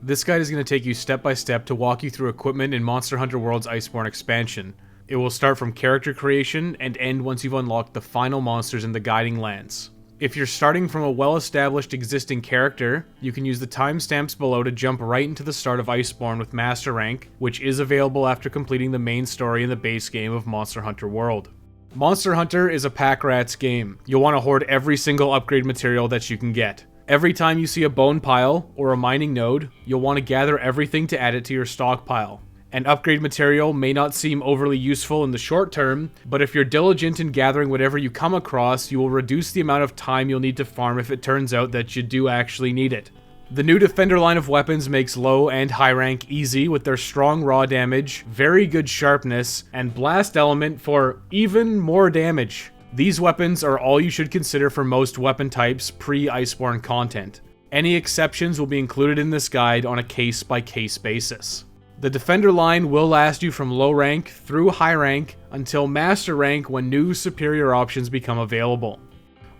This guide is going to take you step by step to walk you through equipment in Monster Hunter World's Iceborne expansion. It will start from character creation and end once you've unlocked the final monsters in the Guiding Lands. If you're starting from a well-established existing character, you can use the timestamps below to jump right into the start of Iceborne with Master Rank, which is available after completing the main story in the base game of Monster Hunter World. Monster Hunter is a pack rat's game. You'll want to hoard every single upgrade material that you can get. Every time you see a bone pile or a mining node, you'll want to gather everything to add it to your stockpile. An upgrade material may not seem overly useful in the short term, but if you're diligent in gathering whatever you come across, you will reduce the amount of time you'll need to farm if it turns out that you do actually need it. The new Defender line of weapons makes low and high rank easy with their strong raw damage, very good sharpness, and blast element for even more damage. These weapons are all you should consider for most weapon types pre-Iceborne content. Any exceptions will be included in this guide on a case-by-case basis. The Defender line will last you from low rank through high rank until Master rank when new superior options become available.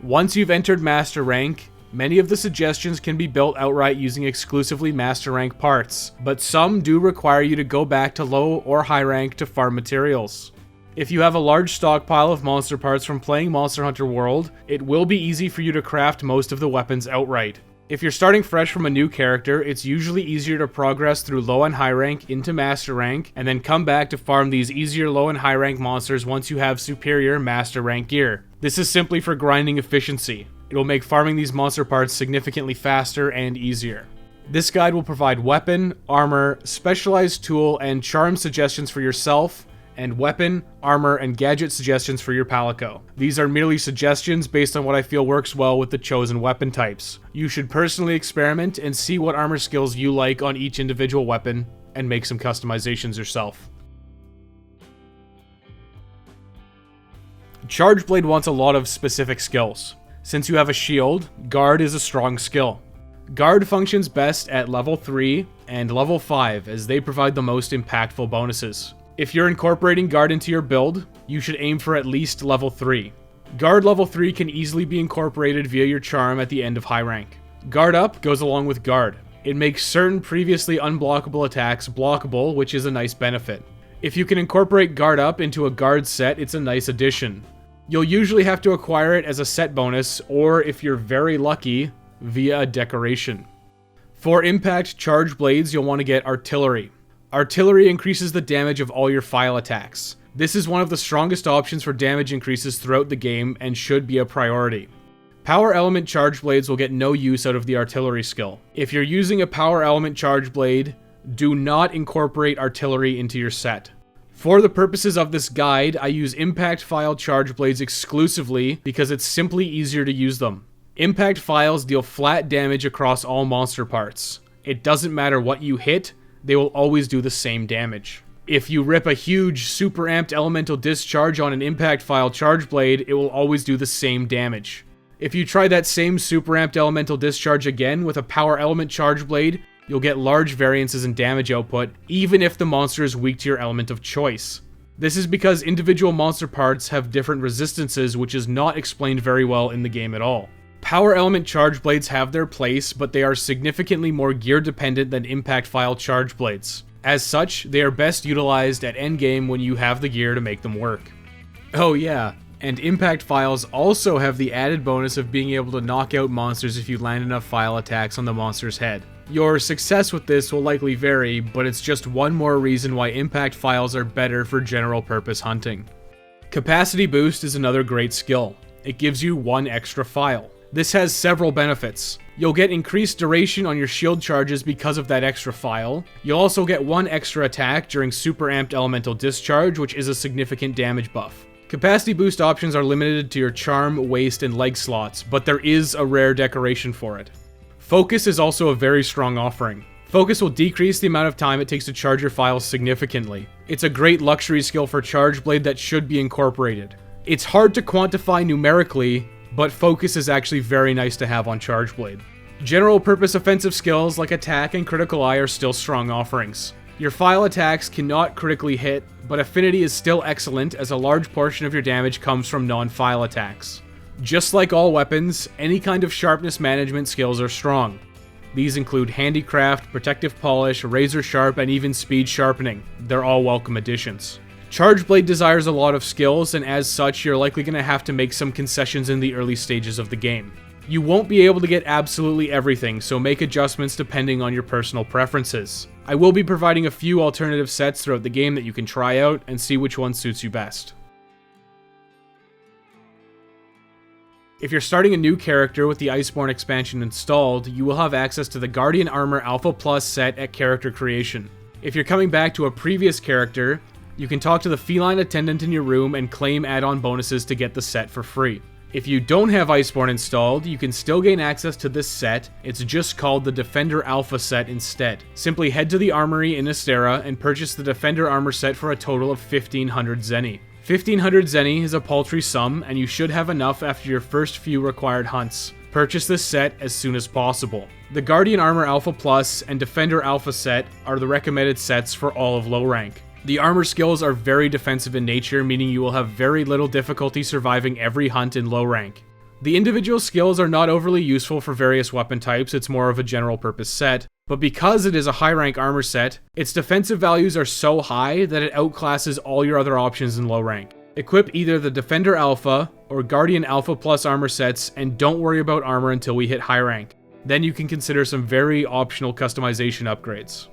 Once you've entered Master rank, many of the suggestions can be built outright using exclusively Master rank parts, but some do require you to go back to low or high rank to farm materials. If you have a large stockpile of monster parts from playing Monster Hunter World, it will be easy for you to craft most of the weapons outright. If you're starting fresh from a new character, it's usually easier to progress through low and high rank into Master rank, and then come back to farm these easier low and high rank monsters once you have superior Master rank gear. This is simply for grinding efficiency. It will make farming these monster parts significantly faster and easier. This guide will provide weapon, armor, specialized tool, and charm suggestions for yourself, and weapon, armor, and gadget suggestions for your Palico. These are merely suggestions based on what I feel works well with the chosen weapon types. You should personally experiment and see what armor skills you like on each individual weapon, and make some customizations yourself. Charge Blade wants a lot of specific skills. Since you have a shield, Guard is a strong skill. Guard functions best at level 3 and level 5 as they provide the most impactful bonuses. If you're incorporating Guard into your build, you should aim for at least level 3. Guard level 3 can easily be incorporated via your charm at the end of high rank. Guard Up goes along with Guard. It makes certain previously unblockable attacks blockable, which is a nice benefit. If you can incorporate Guard Up into a Guard set, it's a nice addition. You'll usually have to acquire it as a set bonus, or if you're very lucky, via a decoration. For impact charge blades, you'll want to get Artillery. Artillery increases the damage of all your file attacks. This is one of the strongest options for damage increases throughout the game and should be a priority. Power Element Charge Blades will get no use out of the Artillery skill. If you're using a Power Element Charge Blade, do not incorporate Artillery into your set. For the purposes of this guide, I use Impact File Charge Blades exclusively because it's simply easier to use them. Impact Files deal flat damage across all monster parts. It doesn't matter what you hit, they will always do the same damage. If you rip a huge, super amped elemental discharge on an Impact File Charge Blade, it will always do the same damage. If you try that same super amped elemental discharge again with a Power Element Charge Blade, you'll get large variances in damage output, even if the monster is weak to your element of choice. This is because individual monster parts have different resistances, which is not explained very well in the game at all. Power Element Charge Blades have their place, but they are significantly more gear dependent than Impact File Charge Blades. As such, they are best utilized at endgame when you have the gear to make them work. Oh yeah, and Impact Files also have the added bonus of being able to knock out monsters if you land enough file attacks on the monster's head. Your success with this will likely vary, but it's just one more reason why Impact Files are better for general purpose hunting. Capacity Boost is another great skill. It gives you one extra file. This has several benefits. You'll get increased duration on your shield charges because of that extra file. You'll also get one extra attack during super amped elemental discharge, which is a significant damage buff. Capacity boost options are limited to your charm, waist, and leg slots, but there is a rare decoration for it. Focus is also a very strong offering. Focus will decrease the amount of time it takes to charge your files significantly. It's a great luxury skill for Charge Blade that should be incorporated. It's hard to quantify numerically, but Focus is actually very nice to have on Charge Blade. General purpose offensive skills like Attack and Critical Eye are still strong offerings. Your file attacks cannot critically hit, but Affinity is still excellent as a large portion of your damage comes from non-file attacks. Just like all weapons, any kind of sharpness management skills are strong. These include Handicraft, Protective Polish, Razor Sharp, and even Speed Sharpening. They're all welcome additions. Chargeblade desires a lot of skills, and as such, you're likely going to have to make some concessions in the early stages of the game. You won't be able to get absolutely everything, so make adjustments depending on your personal preferences. I will be providing a few alternative sets throughout the game that you can try out and see which one suits you best. If you're starting a new character with the Iceborne expansion installed, you will have access to the Guardian Armor Alpha Plus set at character creation. If you're coming back to a previous character, you can talk to the feline attendant in your room and claim add-on bonuses to get the set for free. If you don't have Iceborne installed, you can still gain access to this set. It's just called the Defender Alpha set instead. Simply head to the armory in Astera and purchase the Defender Armor set for a total of 1500 Zenny. 1500 Zenny is a paltry sum, and you should have enough after your first few required hunts. Purchase this set as soon as possible. The Guardian Armor Alpha Plus and Defender Alpha set are the recommended sets for all of low rank. The armor skills are very defensive in nature, meaning you will have very little difficulty surviving every hunt in low rank. The individual skills are not overly useful for various weapon types, it's more of a general purpose set, but because it is a high rank armor set, its defensive values are so high that it outclasses all your other options in low rank. Equip either the Defender Alpha or Guardian Alpha Plus armor sets and don't worry about armor until we hit high rank. Then you can consider some very optional customization upgrades.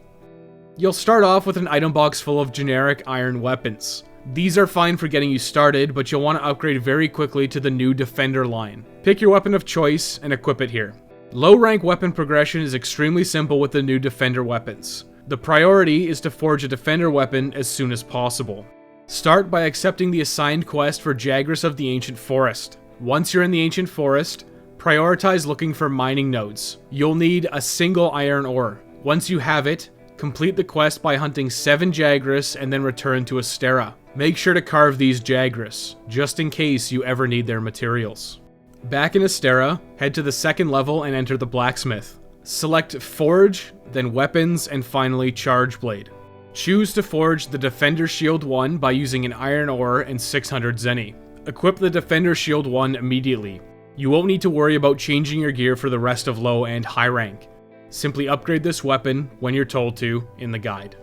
You'll start off with an item box full of generic iron weapons. These are fine for getting you started, but you'll want to upgrade very quickly to the new Defender line. Pick your weapon of choice and equip it here. Low rank weapon progression is extremely simple with the new Defender weapons. The priority is to forge a Defender weapon as soon as possible. Start by accepting the assigned quest for Jagras of the Ancient Forest. Once you're in the Ancient Forest, prioritize looking for mining nodes. You'll need a single iron ore. Once you have it, complete the quest by hunting 7 Jagras and then return to Astera. Make sure to carve these Jagras, just in case you ever need their materials. Back in Astera, head to the 2nd level and enter the blacksmith. Select Forge, then Weapons, and finally Charge Blade. Choose to forge the Defender Shield 1 by using an iron ore and 600 Zenny. Equip the Defender Shield 1 immediately. You won't need to worry about changing your gear for the rest of low and high rank. Simply upgrade this weapon when you're told to in the guide.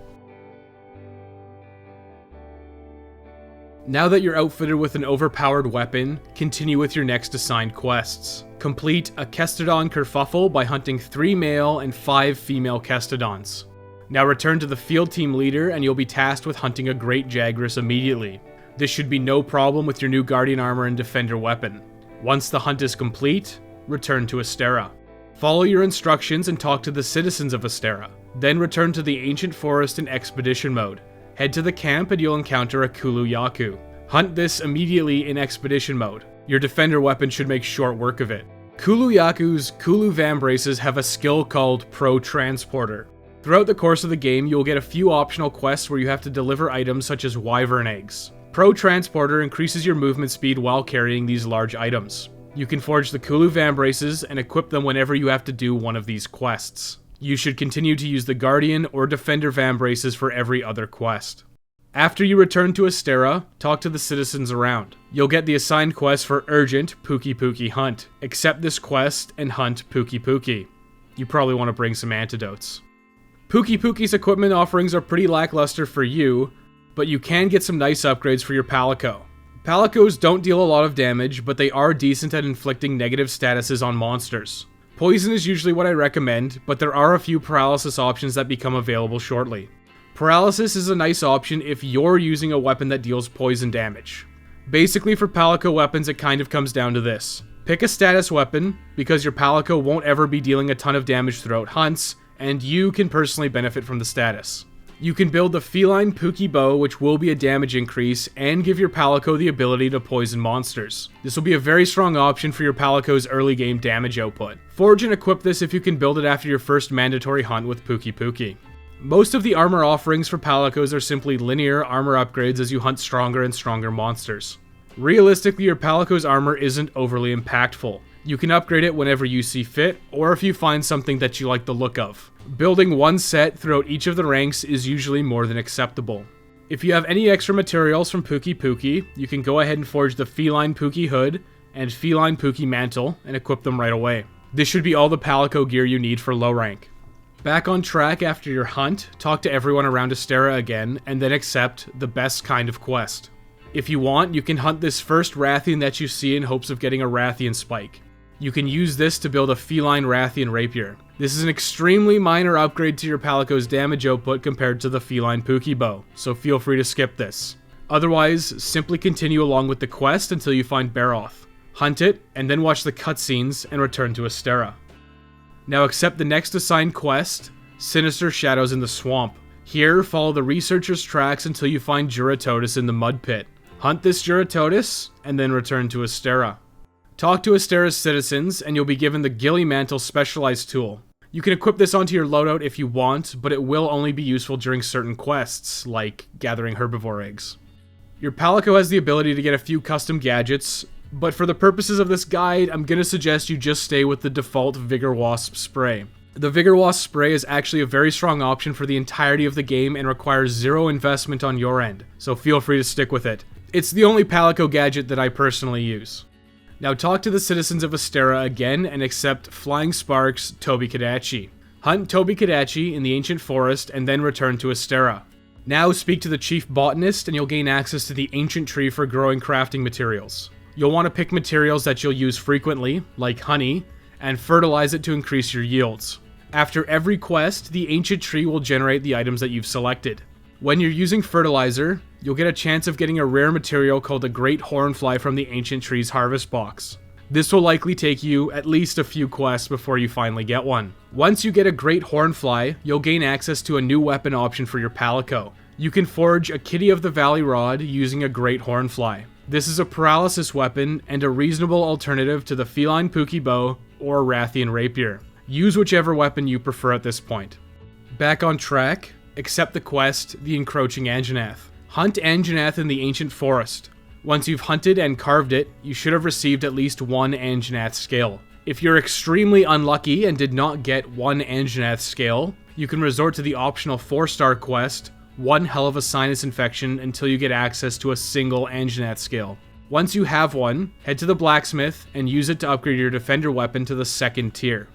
Now that you're outfitted with an overpowered weapon, continue with your next assigned quests. Complete a Kestodon kerfuffle by hunting 3 male and 5 female Kestodons. Now return to the field team leader and you'll be tasked with hunting a Great Jagras immediately. This should be no problem with your new Guardian Armor and Defender weapon. Once the hunt is complete, return to Astera. Follow your instructions and talk to the citizens of Astera. Then return to the Ancient Forest in Expedition mode. Head to the camp and you'll encounter a Kulu Yaku. Hunt this immediately in Expedition mode. Your Defender weapon should make short work of it. Kulu Yaku's Kulu Vambraces have a skill called Pro Transporter. Throughout the course of the game, you'll get a few optional quests where you have to deliver items such as wyvern eggs. Pro Transporter increases your movement speed while carrying these large items. You can forge the Kulu Vambraces and equip them whenever you have to do one of these quests. You should continue to use the Guardian or Defender Vambraces for every other quest. After you return to Astera, talk to the citizens around. You'll get the assigned quest for Urgent Pukei-Pukei Hunt. Accept this quest and hunt Pukei-Pukei. You probably want to bring some antidotes. Pukei-Pukei's equipment offerings are pretty lackluster for you, but you can get some nice upgrades for your Palico. Palicos don't deal a lot of damage, but they are decent at inflicting negative statuses on monsters. Poison is usually what I recommend, but there are a few paralysis options that become available shortly. Paralysis is a nice option if you're using a weapon that deals poison damage. Basically for Palico weapons it kind of comes down to this. Pick a status weapon, because your Palico won't ever be dealing a ton of damage throughout hunts, and you can personally benefit from the status. You can build the Feline Pukei Bow, which will be a damage increase, and give your Palico the ability to poison monsters. This will be a very strong option for your Palico's early game damage output. Forge and equip this if you can build it after your first mandatory hunt with Pukei-Pukei. Most of the armor offerings for Palicos are simply linear armor upgrades as you hunt stronger and stronger monsters. Realistically, your Palico's armor isn't overly impactful. You can upgrade it whenever you see fit, or if you find something that you like the look of. Building one set throughout each of the ranks is usually more than acceptable. If you have any extra materials from Pukei-Pukei, you can go ahead and forge the Feline Pukei Hood and Feline Pukei Mantle and equip them right away. This should be all the Palico gear you need for low rank. Back on track after your hunt, talk to everyone around Astera again, and then accept the best kind of quest. If you want, you can hunt this first Rathian that you see in hopes of getting a Rathian spike. You can use this to build a feline Rathian rapier. This is an extremely minor upgrade to your Palico's damage output compared to the feline Pukei bow, so feel free to skip this. Otherwise, simply continue along with the quest until you find Baroth. Hunt it, and then watch the cutscenes and return to Astera. Now accept the next assigned quest, Sinister Shadows in the Swamp. Here, follow the researcher's tracks until you find Juratotus in the mud pit. Hunt this Juratotus, and then return to Astera. Talk to Astera's citizens, and you'll be given the Ghillie Mantle Specialized tool. You can equip this onto your loadout if you want, but it will only be useful during certain quests, like gathering herbivore eggs. Your Palico has the ability to get a few custom gadgets, but for the purposes of this guide, I'm going to suggest you just stay with the default Vigor Wasp spray. The Vigor Wasp spray is actually a very strong option for the entirety of the game and requires zero investment on your end, so feel free to stick with it. It's the only Palico gadget that I personally use. Now talk to the citizens of Astera again and accept Flying Sparks Tobi-Kadachi. Hunt Tobi-Kadachi in the Ancient Forest and then return to Astera. Now speak to the Chief Botanist and you'll gain access to the Ancient Tree for growing crafting materials. You'll want to pick materials that you'll use frequently, like honey, and fertilize it to increase your yields. After every quest, the Ancient Tree will generate the items that you've selected. When you're using fertilizer, you'll get a chance of getting a rare material called a Great Hornfly from the Ancient Tree's harvest box. This will likely take you at least a few quests before you finally get one. Once you get a Great Hornfly, you'll gain access to a new weapon option for your Palico. You can forge a Kitty of the Valley Rod using a Great Hornfly. This is a paralysis weapon and a reasonable alternative to the feline Pukei bow or Rathian rapier. Use whichever weapon you prefer at this point. Back on track, accept the quest, the Encroaching Anjanath. Hunt Anjanath in the Ancient Forest. Once you've hunted and carved it, you should have received at least one Anjanath scale. If you're extremely unlucky and did not get one Anjanath scale, you can resort to the optional 4-star quest, One Hell of a Sinus Infection, until you get access to a single Anjanath scale. Once you have one, head to the blacksmith and use it to upgrade your defender weapon to the 2nd tier.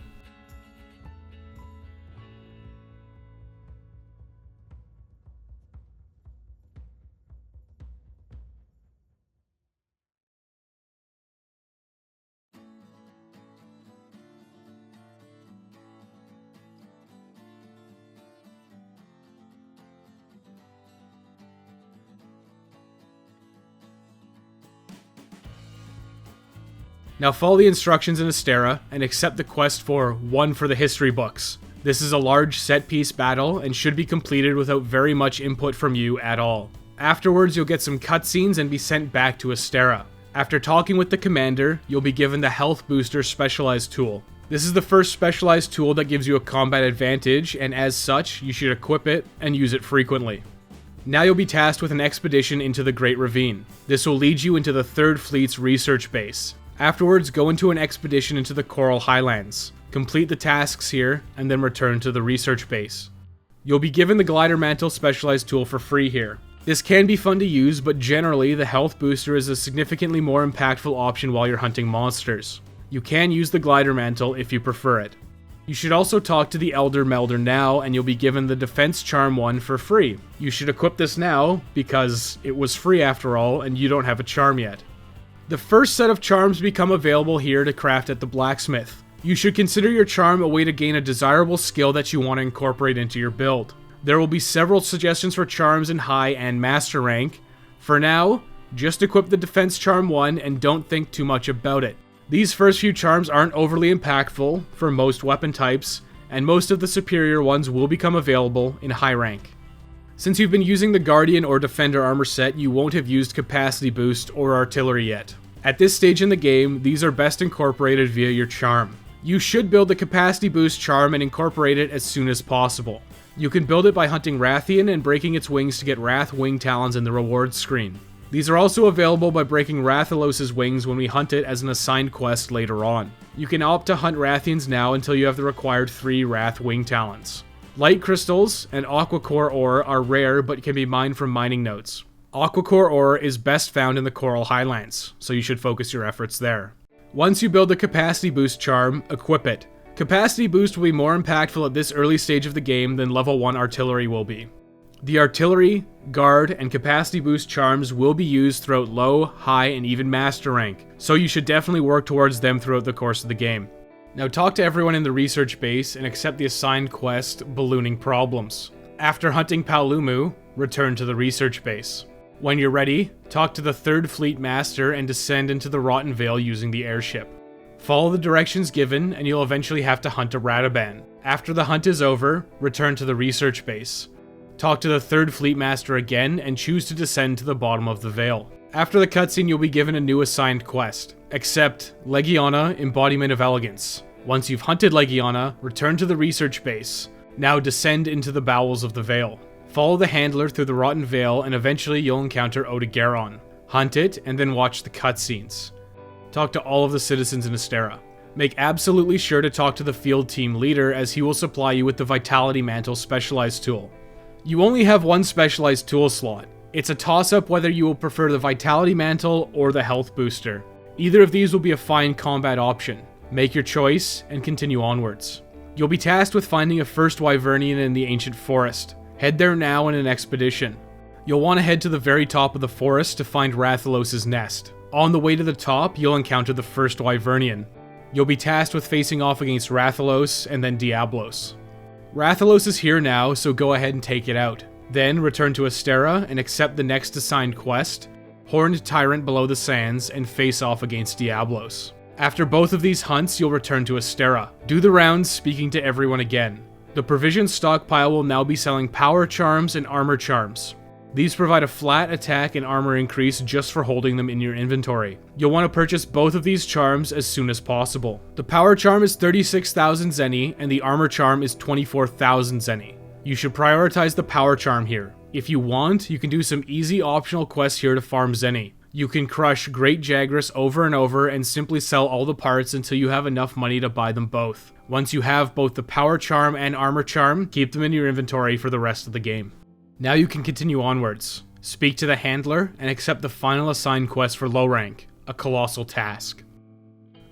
Now follow the instructions in Astera and accept the quest for One for the History Books. This is a large set-piece battle and should be completed without very much input from you at all. Afterwards, you'll get some cutscenes and be sent back to Astera. After talking with the commander, you'll be given the Health Booster Specialized tool. This is the first specialized tool that gives you a combat advantage, and as such, you should equip it and use it frequently. Now you'll be tasked with an expedition into the Great Ravine. This will lead you into the 3rd Fleet's research base. Afterwards, go into an expedition into the Coral Highlands. Complete the tasks here, and then return to the research base. You'll be given the Glider Mantle Specialized tool for free here. This can be fun to use, but generally, the health booster is a significantly more impactful option while you're hunting monsters. You can use the Glider Mantle if you prefer it. You should also talk to the Elder Melder now, and you'll be given the Defense Charm 1 for free. You should equip this now, because it was free after all, and you don't have a charm yet. The first set of charms become available here to craft at the blacksmith. You should consider your charm a way to gain a desirable skill that you want to incorporate into your build. There will be several suggestions for charms in high and master rank. For now, just equip the Defense Charm 1 and don't think too much about it. These first few charms aren't overly impactful for most weapon types, and most of the superior ones will become available in high rank. Since you've been using the Guardian or Defender armor set, you won't have used Capacity Boost or Artillery yet. At this stage in the game, these are best incorporated via your charm. You should build the Capacity Boost charm and incorporate it as soon as possible. You can build it by hunting Rathian and breaking its wings to get Wrath Wing Talons in the rewards screen. These are also available by breaking Rathalos' wings when we hunt it as an assigned quest later on. You can opt to hunt Rathians now until you have the required 3 Wrath Wing Talons. Light crystals and Aquacore ore are rare but can be mined from mining nodes. Aquacore ore is best found in the Coral Highlands, so you should focus your efforts there. Once you build the capacity boost charm, equip it. Capacity boost will be more impactful at this early stage of the game than level 1 artillery will be. The artillery, guard, and capacity boost charms will be used throughout low, high, and even master rank, so you should definitely work towards them throughout the course of the game. Now talk to everyone in the research base and accept the assigned quest, Ballooning Problems. After hunting Paolumu, return to the research base. When you're ready, talk to the 3rd Fleet Master and descend into the Rotten Vale using the airship. Follow the directions given and you'll eventually have to hunt a Radaban. After the hunt is over, return to the research base. Talk to the 3rd Fleet Master again and choose to descend to the bottom of the Vale. After the cutscene, you'll be given a new assigned quest. Accept Legiana, Embodiment of Elegance. Once you've hunted Legiana, return to the research base. Now descend into the bowels of the Vale. Follow the handler through the Rotten Vale and eventually you'll encounter Odogaron. Hunt it and then watch the cutscenes. Talk to all of the citizens in Astera. Make absolutely sure to talk to the field team leader as he will supply you with the Vitality Mantle specialized tool. You only have one specialized tool slot. It's a toss-up whether you will prefer the Vitality Mantle or the Health Booster. Either of these will be a fine combat option. Make your choice and continue onwards. You'll be tasked with finding a first Wyvernian in the Ancient Forest. Head there now in an expedition. You'll want to head to the very top of the forest to find Rathalos' nest. On the way to the top, you'll encounter the first Wyvernian. You'll be tasked with facing off against Rathalos and then Diablos. Rathalos is here now, so go ahead and take it out. Then return to Astera and accept the next assigned quest, Horned Tyrant Below the Sands, and face off against Diablos. After both of these hunts, you'll return to Astera. Do the rounds speaking to everyone again. The provision stockpile will now be selling Powercharms and Armorcharms. These provide a flat attack and armor increase just for holding them in your inventory. You'll want to purchase both of these charms as soon as possible. The Powercharm is 36,000 Zenny and the Armorcharm is 24,000 Zenny. You should prioritize the Powercharm here. If you want, you can do some easy optional quests here to farm Zenny. You can crush Great Jagras over and over and simply sell all the parts until you have enough money to buy them both. Once you have both the Powercharm and Armorcharm, keep them in your inventory for the rest of the game. Now you can continue onwards. Speak to the handler and accept the final assigned quest for low rank, a colossal task.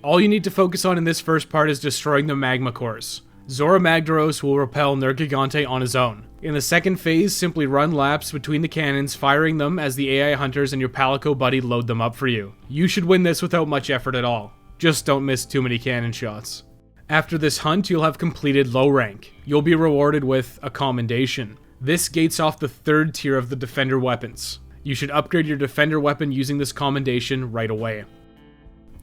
All you need to focus on in this first part is destroying the magma cores. Zorah Magdaros will repel Nergigante on his own. In the second phase, simply run laps between the cannons, firing them as the AI hunters and your Palico buddy load them up for you. You should win this without much effort at all. Just don't miss too many cannon shots. After this hunt, you'll have completed low rank. You'll be rewarded with a commendation. This gates off the 3rd tier of the defender weapons. You should upgrade your defender weapon using this commendation right away.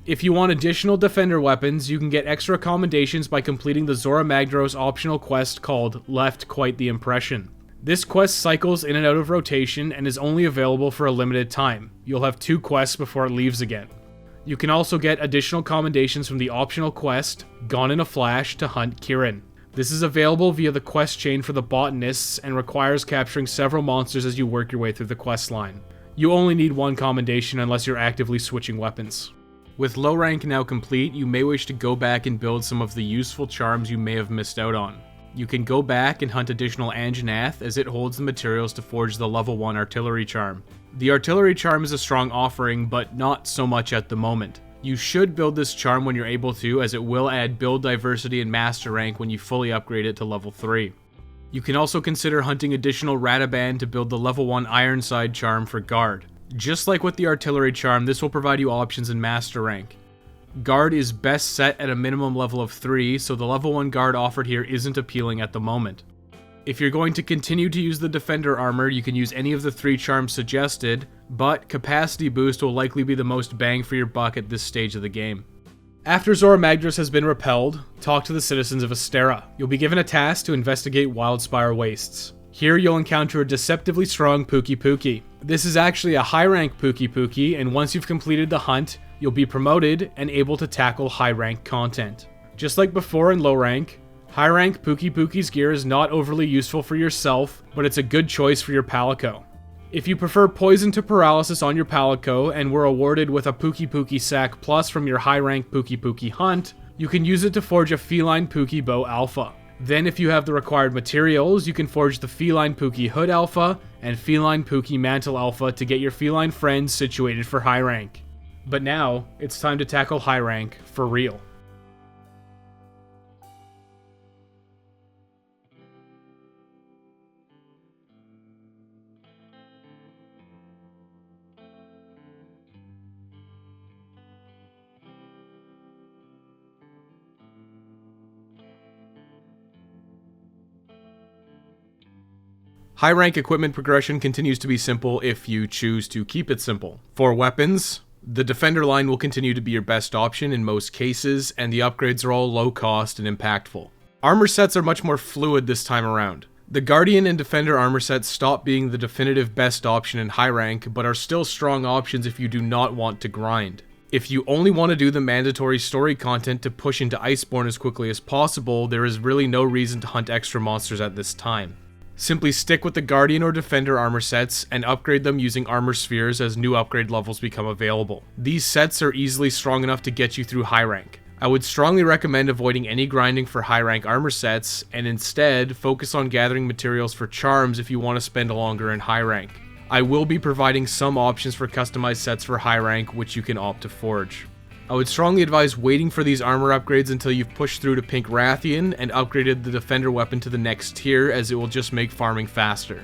If you want additional defender weapons, you can get extra commendations by completing the Zorah Magdaros optional quest called Left Quite the Impression. This quest cycles in and out of rotation and is only available for a limited time. You'll have 2 quests before it leaves again. You can also get additional commendations from the optional quest, Gone in a Flash, to hunt Kirin. This is available via the quest chain for the botanists and requires capturing several monsters as you work your way through the quest line. You only need 1 commendation unless you're actively switching weapons. With low rank now complete, you may wish to go back and build some of the useful charms you may have missed out on. You can go back and hunt additional Anjanath as it holds the materials to forge the level 1 artillery charm. The artillery charm is a strong offering, but not so much at the moment. You should build this charm when you're able to, as it will add build diversity and master rank when you fully upgrade it to level 3. You can also consider hunting additional Radaban to build the level 1 Ironside charm for guard. Just like with the artillery charm, this will provide you options in master rank. Guard is best set at a minimum level of 3, so the level 1 guard offered here isn't appealing at the moment. If you're going to continue to use the defender armor, you can use any of the 3 charms suggested, but capacity boost will likely be the most bang for your buck at this stage of the game. After Zorah Magdaros has been repelled, talk to the citizens of Astera. You'll be given a task to investigate Wildspire Wastes. Here you'll encounter a deceptively strong Pukei-Pukei. This is actually a high rank Pukei-Pukei, and once you've completed the hunt, you'll be promoted and able to tackle high rank content. Just like before in low rank, high rank Pukei-Pukei's gear is not overly useful for yourself, but it's a good choice for your Palico. If you prefer poison to paralysis on your Palico and were awarded with a Pukei-Pukei sack plus from your high rank Pukei-Pukei hunt, you can use it to forge a Feline Pukei Bow Alpha. Then if you have the required materials, you can forge the Feline Pukei Hood Alpha and Feline Pukei Mantle Alpha to get your feline friends situated for high rank. But now, it's time to tackle high rank for real. High rank equipment progression continues to be simple if you choose to keep it simple. For weapons, the Defender line will continue to be your best option in most cases, and the upgrades are all low cost and impactful. Armor sets are much more fluid this time around. The Guardian and Defender armor sets stop being the definitive best option in high rank, but are still strong options if you do not want to grind. If you only want to do the mandatory story content to push into Iceborne as quickly as possible, there is really no reason to hunt extra monsters at this time. Simply stick with the Guardian or Defender armor sets and upgrade them using armor spheres as new upgrade levels become available. These sets are easily strong enough to get you through high rank. I would strongly recommend avoiding any grinding for high rank armor sets and instead focus on gathering materials for charms if you want to spend longer in high rank. I will be providing some options for customized sets for high rank which you can opt to forge. I would strongly advise waiting for these armor upgrades until you've pushed through to pink Rathian and upgraded the Defender weapon to the next tier, as it will just make farming faster.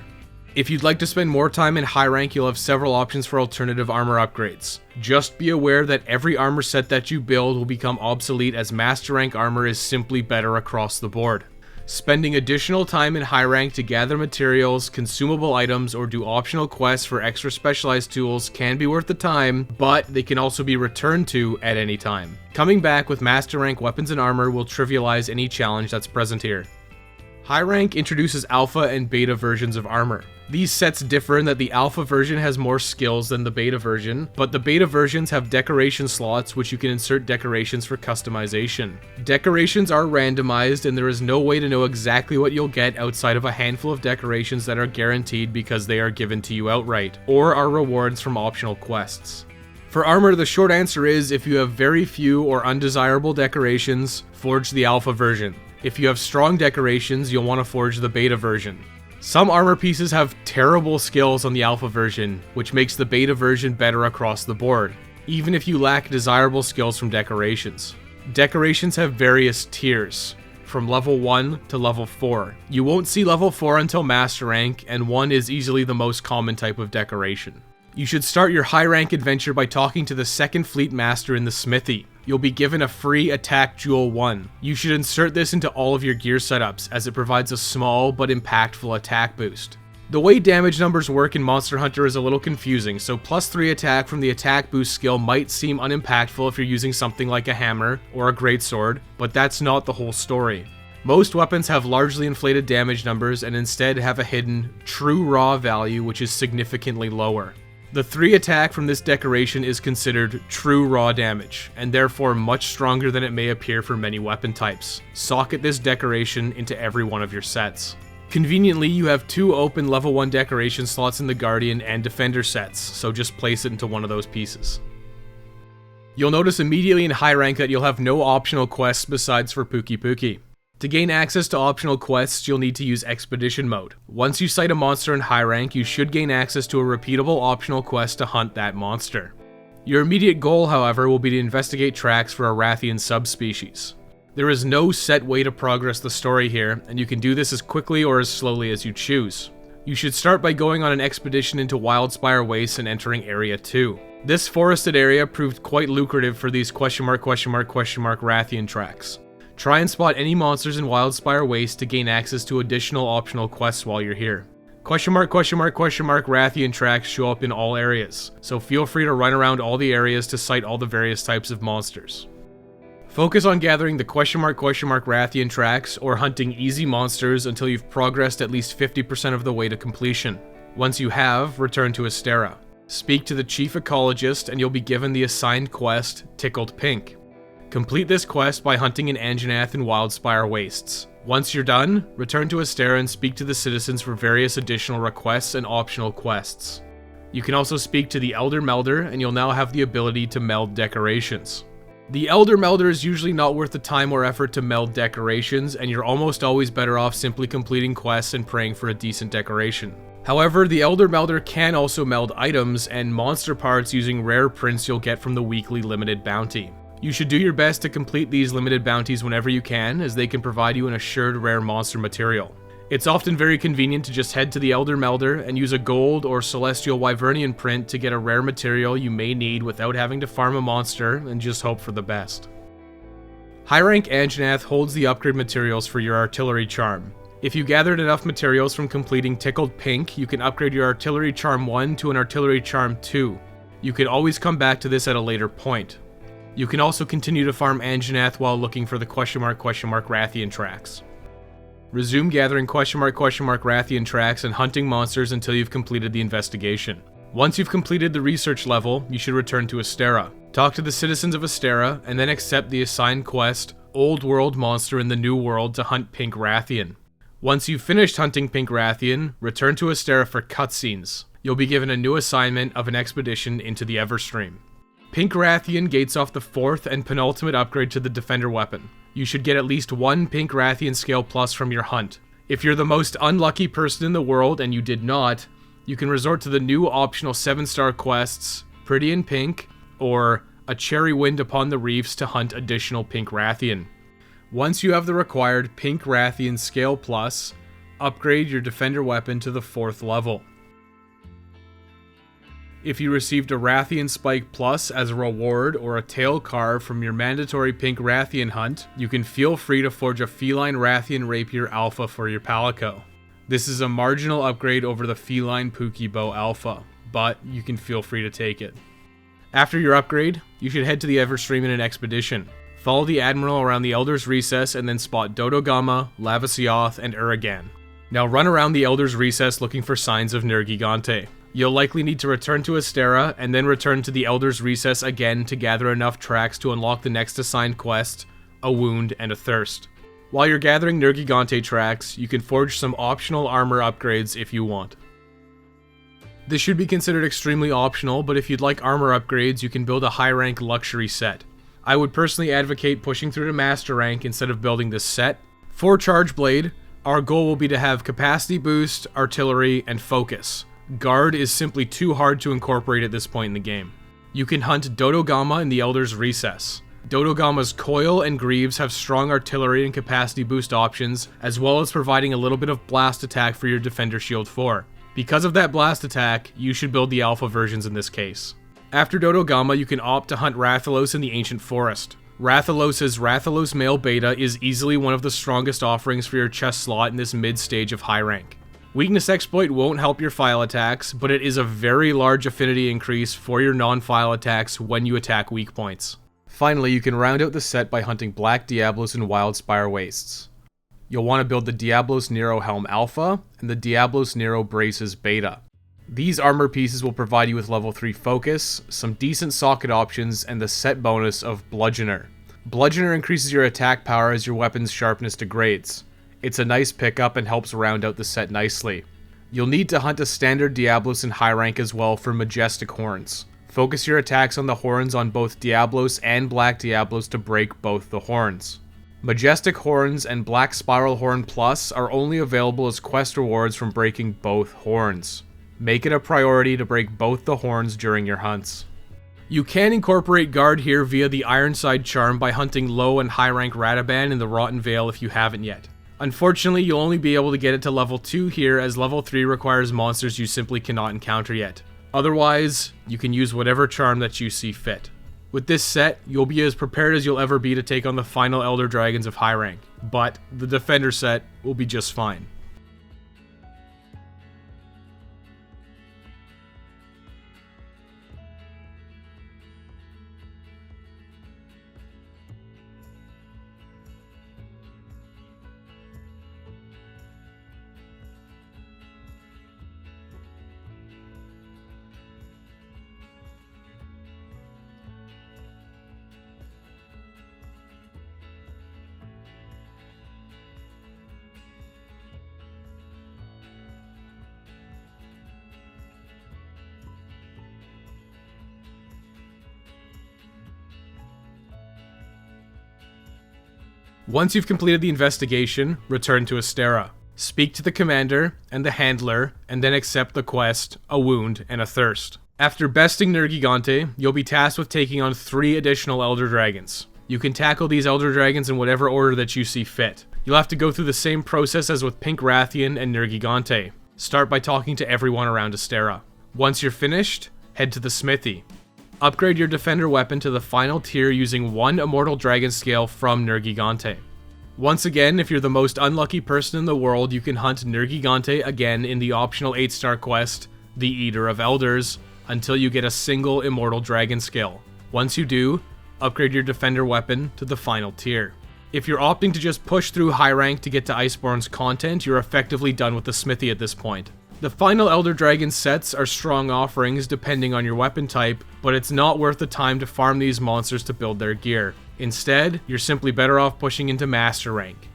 If you'd like to spend more time in high rank, you'll have several options for alternative armor upgrades. Just be aware that every armor set that you build will become obsolete, as master rank armor is simply better across the board. Spending additional time in high rank to gather materials, consumable items, or do optional quests for extra specialized tools can be worth the time, but they can also be returned to at any time. Coming back with master rank weapons and armor will trivialize any challenge that's present here. High rank introduces alpha and beta versions of armor. These sets differ in that the alpha version has more skills than the beta version, but the beta versions have decoration slots which you can insert decorations for customization. Decorations are randomized, and there is no way to know exactly what you'll get outside of a handful of decorations that are guaranteed because they are given to you outright, or are rewards from optional quests. For armor, the short answer is if you have very few or undesirable decorations, forge the alpha version. If you have strong decorations, you'll want to forge the beta version. Some armor pieces have terrible skills on the alpha version, which makes the beta version better across the board, even if you lack desirable skills from decorations. Decorations have various tiers, from level 1 to level 4. You won't see level 4 until master rank, and 1 is easily the most common type of decoration. You should start your high rank adventure by talking to the second fleet master in the Smithy. You'll be given a free attack jewel 1. You should insert this into all of your gear setups, as it provides a small but impactful attack boost. The way damage numbers work in Monster Hunter is a little confusing, so +3 attack from the attack boost skill might seem unimpactful if you're using something like a hammer or a greatsword, but that's not the whole story. Most weapons have largely inflated damage numbers and instead have a hidden true raw value which is significantly lower. The 3 attack from this decoration is considered true raw damage, and therefore much stronger than it may appear for many weapon types. Socket this decoration into every one of your sets. Conveniently, you have 2 open level 1 decoration slots in the Guardian and Defender sets, so just place it into one of those pieces. You'll notice immediately in high rank that you'll have no optional quests besides for Pukei-Pukei. To gain access to optional quests, you'll need to use Expedition mode. Once you sight a monster in high rank, you should gain access to a repeatable optional quest to hunt that monster. Your immediate goal, however, will be to investigate tracks for a Rathian subspecies. There is no set way to progress the story here, and you can do this as quickly or as slowly as you choose. You should start by going on an expedition into Wildspire Wastes and entering Area 2. This forested area proved quite lucrative for these Rathian tracks. Try and spot any monsters in Wildspire Waste to gain access to additional optional quests while you're here. Rathian tracks show up in all areas, so feel free to run around all the areas to sight all the various types of monsters. Focus on gathering the Rathian tracks or hunting easy monsters until you've progressed at least 50% of the way to completion. Once you have, return to Astera. Speak to the Chief Ecologist and you'll be given the assigned quest, Tickled Pink. Complete this quest by hunting in Anjanath and Wildspire Wastes. Once you're done, return to Astera and speak to the citizens for various additional requests and optional quests. You can also speak to the Elder Melder, and you'll now have the ability to meld decorations. The Elder Melder is usually not worth the time or effort to meld decorations, and you're almost always better off simply completing quests and praying for a decent decoration. However, the Elder Melder can also meld items and monster parts using rare prints you'll get from the weekly limited bounty. You should do your best to complete these limited bounties whenever you can, as they can provide you an assured rare monster material. It's often very convenient to just head to the Elder Melder and use a gold or celestial wyvernian print to get a rare material you may need without having to farm a monster and just hope for the best. High rank Anjanath holds the upgrade materials for your artillery charm. If you gathered enough materials from completing Tickled Pink, you can upgrade your artillery charm 1 to an artillery charm 2. You can always come back to this at a later point. You can also continue to farm Anjanath while looking for the Rathian tracks. Resume gathering Rathian tracks and hunting monsters until you've completed the investigation. Once you've completed the research level, you should return to Astera. Talk to the citizens of Astera, and then accept the assigned quest, Old World Monster in the New World, to hunt Pink Rathian. Once you've finished hunting Pink Rathian, return to Astera for cutscenes. You'll be given a new assignment of an expedition into the Everstream. Pink Rathian gates off the 4th and penultimate upgrade to the Defender weapon. You should get at least 1 Pink Rathian scale plus from your hunt. If you're the most unlucky person in the world and you did not, you can resort to the new optional 7-star quests, Pretty in Pink, or A Cherry Wind Upon the Reefs to hunt additional Pink Rathian. Once you have the required Pink Rathian scale plus, upgrade your Defender weapon to the 4th level. If you received a Rathian Spike Plus as a reward or a tail carve from your mandatory Pink Rathian hunt, you can feel free to forge a Feline Rathian Rapier Alpha for your Palico. This is a marginal upgrade over the Feline Pukei Bow Alpha, but you can feel free to take it. After your upgrade, you should head to the Everstream in an expedition. Follow the Admiral around the Elder's Recess and then spot Dodogama, Lavasioth, and Uragaan. Now run around the Elder's Recess looking for signs of Nergigante. You'll likely need to return to Astera, and then return to the Elder's Recess again to gather enough tracks to unlock the next assigned quest, A Wound and a Thirst. While you're gathering Nergigante tracks, you can forge some optional armor upgrades if you want. This should be considered extremely optional, but if you'd like armor upgrades, you can build a high-rank luxury set. I would personally advocate pushing through to master rank instead of building this set. For Charge Blade, our goal will be to have capacity boost, artillery, and focus. Guard is simply too hard to incorporate at this point in the game. You can hunt Dodogama in the Elder's Recess. Dodogama's Coil and Greaves have strong artillery and capacity boost options, as well as providing a little bit of blast attack for your Defender Shield 4. Because of that blast attack, you should build the alpha versions in this case. After Dodogama, you can opt to hunt Rathalos in the Ancient Forest. Rathalos' Rathalos Male Beta is easily one of the strongest offerings for your chest slot in this mid-stage of high rank. Weakness Exploit won't help your file attacks, but it is a very large affinity increase for your non-file attacks when you attack weak points. Finally, you can round out the set by hunting Black Diablos and Wildspire Wastes. You'll want to build the Diablos Nero Helm Alpha and the Diablos Nero Braces Beta. These armor pieces will provide you with level 3 focus, some decent socket options, and the set bonus of Bludgeoner. Bludgeoner increases your attack power as your weapon's sharpness degrades. It's a nice pickup and helps round out the set nicely. You'll need to hunt a standard Diablos in high rank as well for Majestic Horns. Focus your attacks on the horns on both Diablos and Black Diablos to break both the horns. Majestic Horns and Black Spiral Horn Plus are only available as quest rewards from breaking both horns. Make it a priority to break both the horns during your hunts. You can incorporate Guard here via the Ironside charm by hunting low and high rank Radaban in the Rotten Vale if you haven't yet. Unfortunately, you'll only be able to get it to level 2 here, as level 3 requires monsters you simply cannot encounter yet. Otherwise, you can use whatever charm that you see fit. With this set, you'll be as prepared as you'll ever be to take on the final Elder Dragons of high rank, but the Defender set will be just fine. Once you've completed the investigation, return to Astera. speak to the commander and the handler, and then accept the quest, a wound, and a thirst. After besting Nergigante, you'll be tasked with taking on 3 additional Elder Dragons. You can tackle these Elder Dragons in whatever order that you see fit. You'll have to go through the same process as with Pink Rathian and Nergigante. Start by talking to everyone around Astera. Once you're finished, head to the Smithy. Upgrade your defender weapon to the final tier using 1 Immortal Dragon Scale from Nergigante. Once again, if you're the most unlucky person in the world, you can hunt Nergigante again in the optional 8-star quest, the Eater of Elders, until you get a single Immortal Dragon Scale. Once you do, upgrade your defender weapon to the final tier. If you're opting to just push through high rank to get to Iceborne's content, you're effectively done with the Smithy at this point. The final Elder Dragon sets are strong offerings depending on your weapon type, but it's not worth the time to farm these monsters to build their gear. Instead, you're simply better off pushing into Master rank.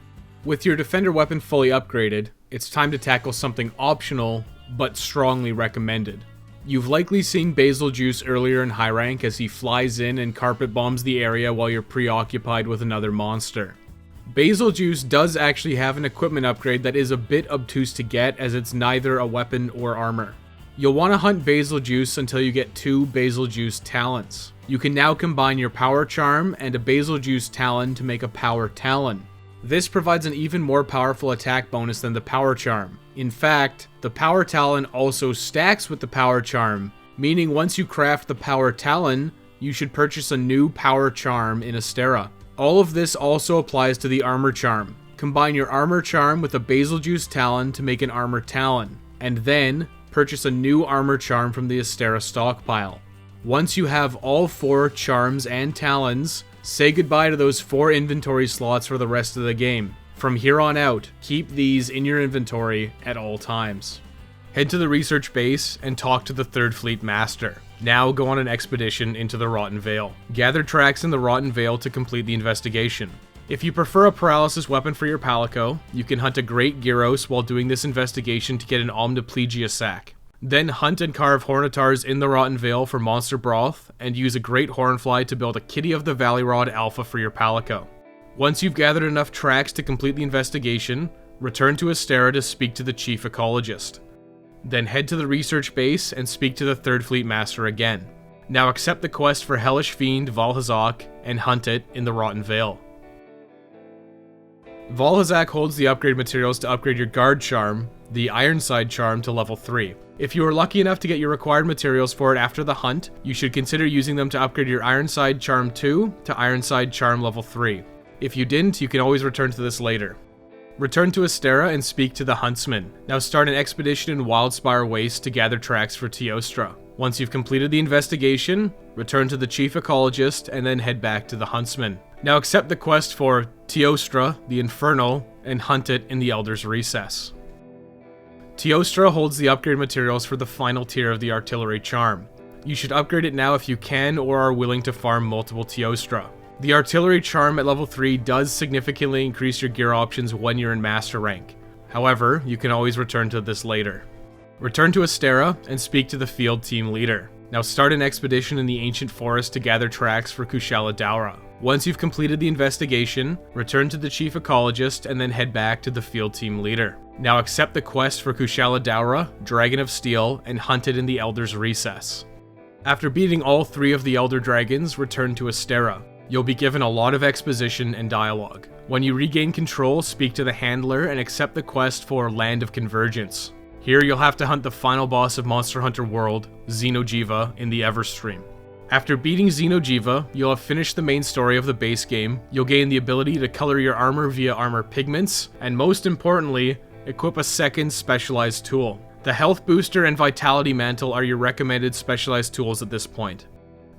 With your defender weapon fully upgraded, it's time to tackle something optional, but strongly recommended. You've likely seen Basil Juice earlier in high rank as he flies in and carpet bombs the area while you're preoccupied with another monster. Basil Juice does actually have an equipment upgrade that is a bit obtuse to get, as it's neither a weapon or armor. You'll want to hunt Basil Juice until you get 2 Basil Juice talents. You can now combine your Powercharm and a Basil Juice talon to make a Power Talon. This provides an even more powerful attack bonus than the Powercharm. In fact, the Power Talon also stacks with the Powercharm, meaning once you craft the Power Talon, you should purchase a new Powercharm in Astera. All of this also applies to the Armorcharm. Combine your Armorcharm with a Basil Juice Talon to make an Armor Talon, and then purchase a new Armorcharm from the Astera stockpile. Once you have all 4 charms and talons, say goodbye to those 4 inventory slots for the rest of the game. From here on out, keep these in your inventory at all times. Head to the research base and talk to the 3rd Fleet Master. Now go on an expedition into the Rotten Vale. Gather tracks in the Rotten Vale to complete the investigation. If you prefer a paralysis weapon for your Palico, you can hunt a Great Gyros while doing this investigation to get an Omniplegia sack. Then hunt and carve Hornitars in the Rotten Vale for monster broth, and use a Great Hornfly to build a Kitty of the Valley Rod Alpha for your Palico. Once you've gathered enough tracks to complete the investigation, return to Astera to speak to the Chief Ecologist. Then head to the research base and speak to the 3rd Fleet Master again. Now accept the quest for Hellish Fiend Valhazak and hunt it in the Rotten Vale. Valhazak holds the upgrade materials to upgrade your Guard Charm, the Ironside Charm, to level 3. If you are lucky enough to get your required materials for it after the hunt, you should consider using them to upgrade your Ironside Charm 2 to Ironside Charm level 3. If you didn't, you can always return to this later. Return to Astera and speak to the Huntsman. Now start an expedition in Wildspire Waste to gather tracks for Teostra. Once you've completed the investigation, return to the Chief Ecologist and then head back to the Huntsman. Now accept the quest for Teostra, the Infernal, and hunt it in the Elder's Recess. Teostra holds the upgrade materials for the final tier of the Artillery Charm. You should upgrade it now if you can or are willing to farm multiple Teostra. The Artillery Charm at level 3 does significantly increase your gear options when you're in Master rank. However, you can always return to this later. Return to Astera and speak to the Field Team Leader. Now start an expedition in the Ancient Forest to gather tracks for Kushala Daura. Once you've completed the investigation, return to the Chief Ecologist and then head back to the Field Team Leader. Now accept the quest for Kushala Daura, Dragon of Steel, and hunt it in the Elder's Recess. After beating all 3 of the Elder Dragons, return to Astera. You'll be given a lot of exposition and dialogue. When you regain control, speak to the Handler and accept the quest for Land of Convergence. Here you'll have to hunt the final boss of Monster Hunter World, Xeno'jiiva, in the Everstream. After beating Xeno'jiiva, you'll have finished the main story of the base game, you'll gain the ability to color your armor via armor pigments, and most importantly, equip a second specialized tool. The Health Booster and Vitality Mantle are your recommended specialized tools at this point.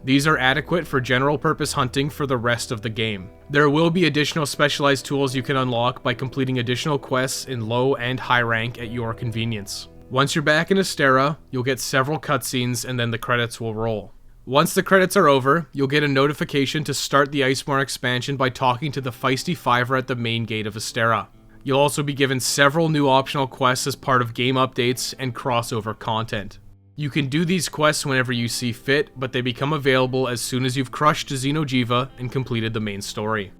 These are adequate for general purpose hunting for the rest of the game. There will be additional specialized tools you can unlock by completing additional quests in low and high rank at your convenience. Once you're back in Astera, you'll get several cutscenes and then the credits will roll. Once the credits are over, you'll get a notification to start the Iceborne expansion by talking to the Feisty Fiver at the main gate of Astera. You'll also be given several new optional quests as part of game updates and crossover content. You can do these quests whenever you see fit, but they become available as soon as you've crushed Xeno'jiiva and completed the main story.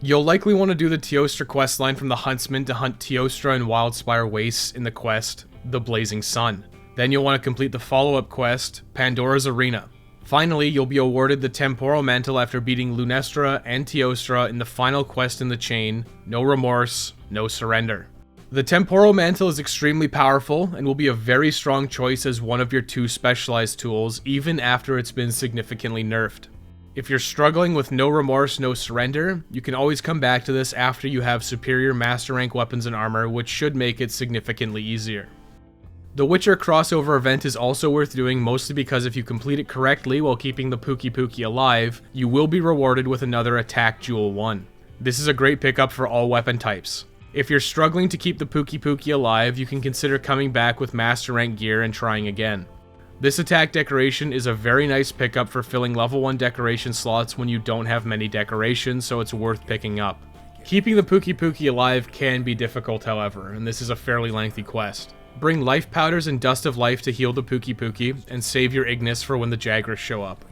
You'll likely want to do the Teostra questline from the Huntsman to hunt Teostra and Wildspire Wastes in the quest, The Blazing Sun. Then you'll want to complete the follow-up quest, Pandora's Arena. Finally, you'll be awarded the Temporal Mantle after beating Lunestra and Teostra in the final quest in the chain, No Remorse, No Surrender. The Temporal Mantle is extremely powerful and will be a very strong choice as one of your 2 specialized tools, even after it's been significantly nerfed. If you're struggling with No Remorse, No Surrender, you can always come back to this after you have superior Master Rank weapons and armor, which should make it significantly easier. The Witcher crossover event is also worth doing, mostly because if you complete it correctly while keeping the Pukei-Pukei alive, you will be rewarded with another Attack Jewel 1. This is a great pickup for all weapon types. If you're struggling to keep the Pukei-Pukei alive, you can consider coming back with Master Rank gear and trying again. This attack decoration is a very nice pickup for filling level 1 decoration slots when you don't have many decorations, so it's worth picking up. Keeping the Pukei-Pukei alive can be difficult, however, and this is a fairly lengthy quest. Bring life powders and dust of life to heal the Pukei-Pukei, and save your Ignis for when the Jagras show up.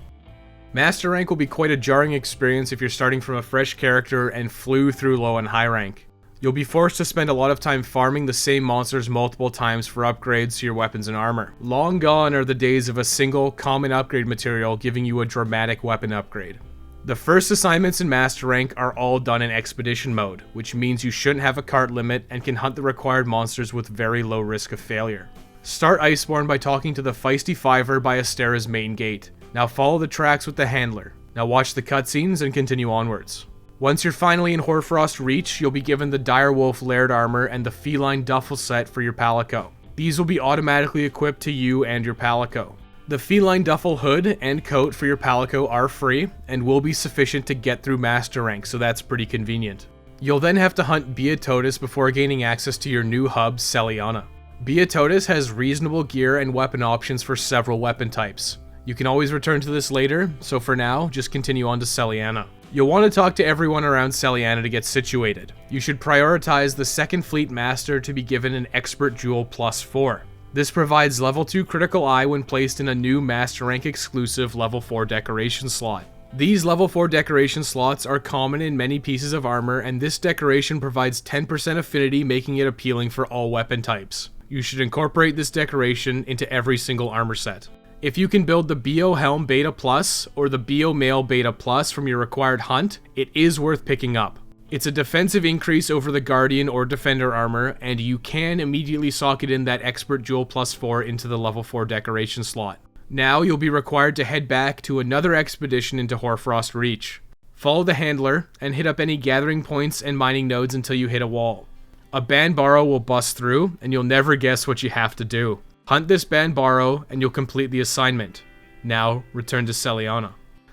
Master Rank will be quite a jarring experience if you're starting from a fresh character and flew through low and high rank. You'll be forced to spend a lot of time farming the same monsters multiple times for upgrades to your weapons and armor. Long gone are the days of a single, common upgrade material giving you a dramatic weapon upgrade. The first assignments in Master Rank are all done in Expedition mode, which means you shouldn't have a cart limit and can hunt the required monsters with very low risk of failure. Start Iceborne by talking to the Feisty Fiver by Astera's main gate. Now follow the tracks with the Handler. Now watch the cutscenes and continue onwards. Once you're finally in Hoarfrost Reach, you'll be given the Direwolf Laird armor and the Feline Duffel set for your Palico. These will be automatically equipped to you and your Palico. The Feline Duffel hood and coat for your Palico are free, and will be sufficient to get through Master Rank, so that's pretty convenient. You'll then have to hunt Beatotus before gaining access to your new hub, Celiana. Beatotus has reasonable gear and weapon options for several weapon types. You can always return to this later, so for now, just continue on to Celiana. You'll want to talk to everyone around Celiana to get situated. You should prioritize the 2nd Fleet Master to be given an Expert Jewel +4. This provides level 2 critical eye when placed in a new Master Rank exclusive level 4 decoration slot. These level 4 decoration slots are common in many pieces of armor, and this decoration provides 10% affinity, making it appealing for all weapon types. You should incorporate this decoration into every single armor set. If you can build the BO Helm Beta Plus or the BO Mail Beta Plus from your required hunt, it is worth picking up. It's a defensive increase over the Guardian or Defender armor, and you can immediately socket in that Expert Jewel +4 into the level 4 decoration slot. Now you'll be required to head back to another expedition into Hoarfrost Reach. Follow the Handler, and hit up any gathering points and mining nodes until you hit a wall. A Banbaro will bust through, and you'll never guess what you have to do. Hunt this Banbaro, and you'll complete the assignment. Now, return to Celiana.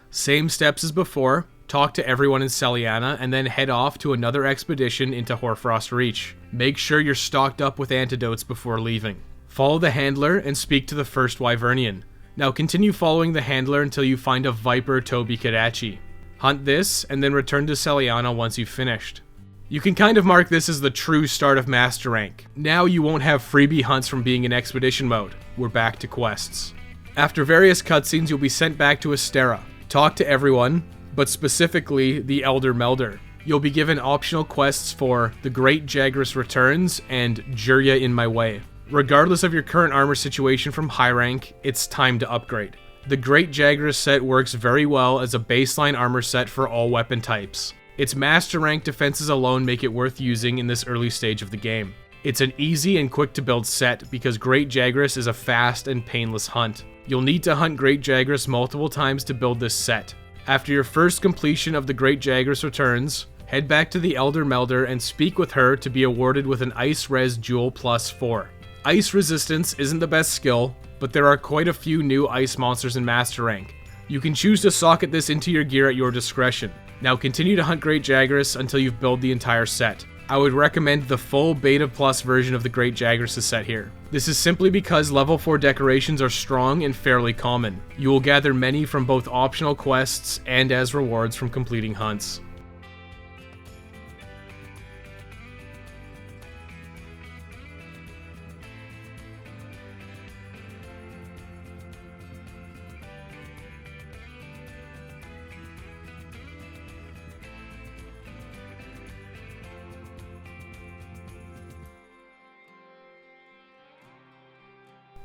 Same steps as before. Talk to everyone in Celiana, and then head off to another expedition into Hoarfrost Reach. Make sure you're stocked up with antidotes before leaving. Follow the Handler and speak to the first Wyvernian. Now continue following the Handler until you find a Viper Tobi Kadachi. Hunt this, and then return to Celiana once you've finished. You can kind of mark this as the true start of Master Rank. Now you won't have freebie hunts from being in Expedition mode. We're back to quests. After various cutscenes, you'll be sent back to Astera. Talk to everyone, but specifically the Elder Melder. You'll be given optional quests for The Great Jagras Returns and Jurya in My Way. Regardless of your current armor situation from high rank, it's time to upgrade. The Great Jagras set works very well as a baseline armor set for all weapon types. Its Master Rank defenses alone make it worth using in this early stage of the game. It's an easy and quick to build set because Great Jagras is a fast and painless hunt. You'll need to hunt Great Jagras multiple times to build this set. After your first completion of the Great Jagras Returns, head back to the Elder Melder and speak with her to be awarded with an Ice Res Jewel +4. Ice Resistance isn't the best skill, but there are quite a few new ice monsters in Master Rank. You can choose to socket this into your gear at your discretion. Now continue to hunt Great Jagras until you've built the entire set. I would recommend the full Beta Plus version of the Great Jagras set here. This is simply because level 4 decorations are strong and fairly common. You will gather many from both optional quests and as rewards from completing hunts.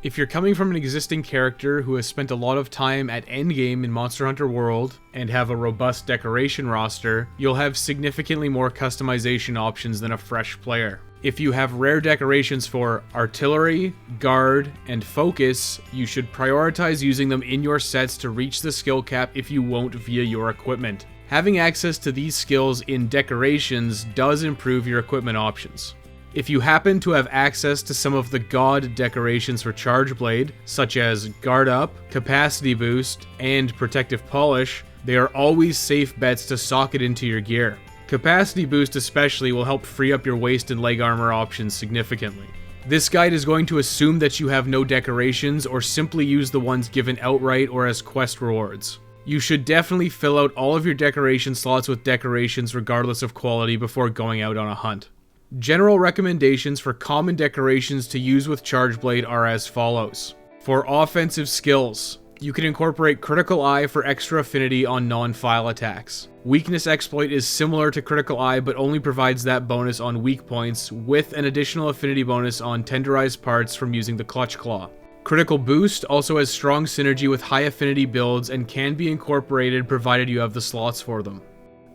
If you're coming from an existing character who has spent a lot of time at endgame in Monster Hunter World and have a robust decoration roster, you'll have significantly more customization options than a fresh player. If you have rare decorations for Artillery, Guard, and Focus, you should prioritize using them in your sets to reach the skill cap if you won't via your equipment. Having access to these skills in decorations does improve your equipment options. If you happen to have access to some of the God decorations for Charge Blade, such as Guard Up, Capacity Boost, and Protective Polish, they are always safe bets to socket into your gear. Capacity Boost especially will help free up your waist and leg armor options significantly. This guide is going to assume that you have no decorations or simply use the ones given outright or as quest rewards. You should definitely fill out all of your decoration slots with decorations regardless of quality before going out on a hunt. General recommendations for common decorations to use with Charge Blade are as follows. For offensive skills, you can incorporate Critical Eye for extra affinity on non-file attacks. Weakness Exploit is similar to Critical Eye but only provides that bonus on weak points, with an additional affinity bonus on tenderized parts from using the Clutch Claw. Critical Boost also has strong synergy with high affinity builds and can be incorporated provided you have the slots for them.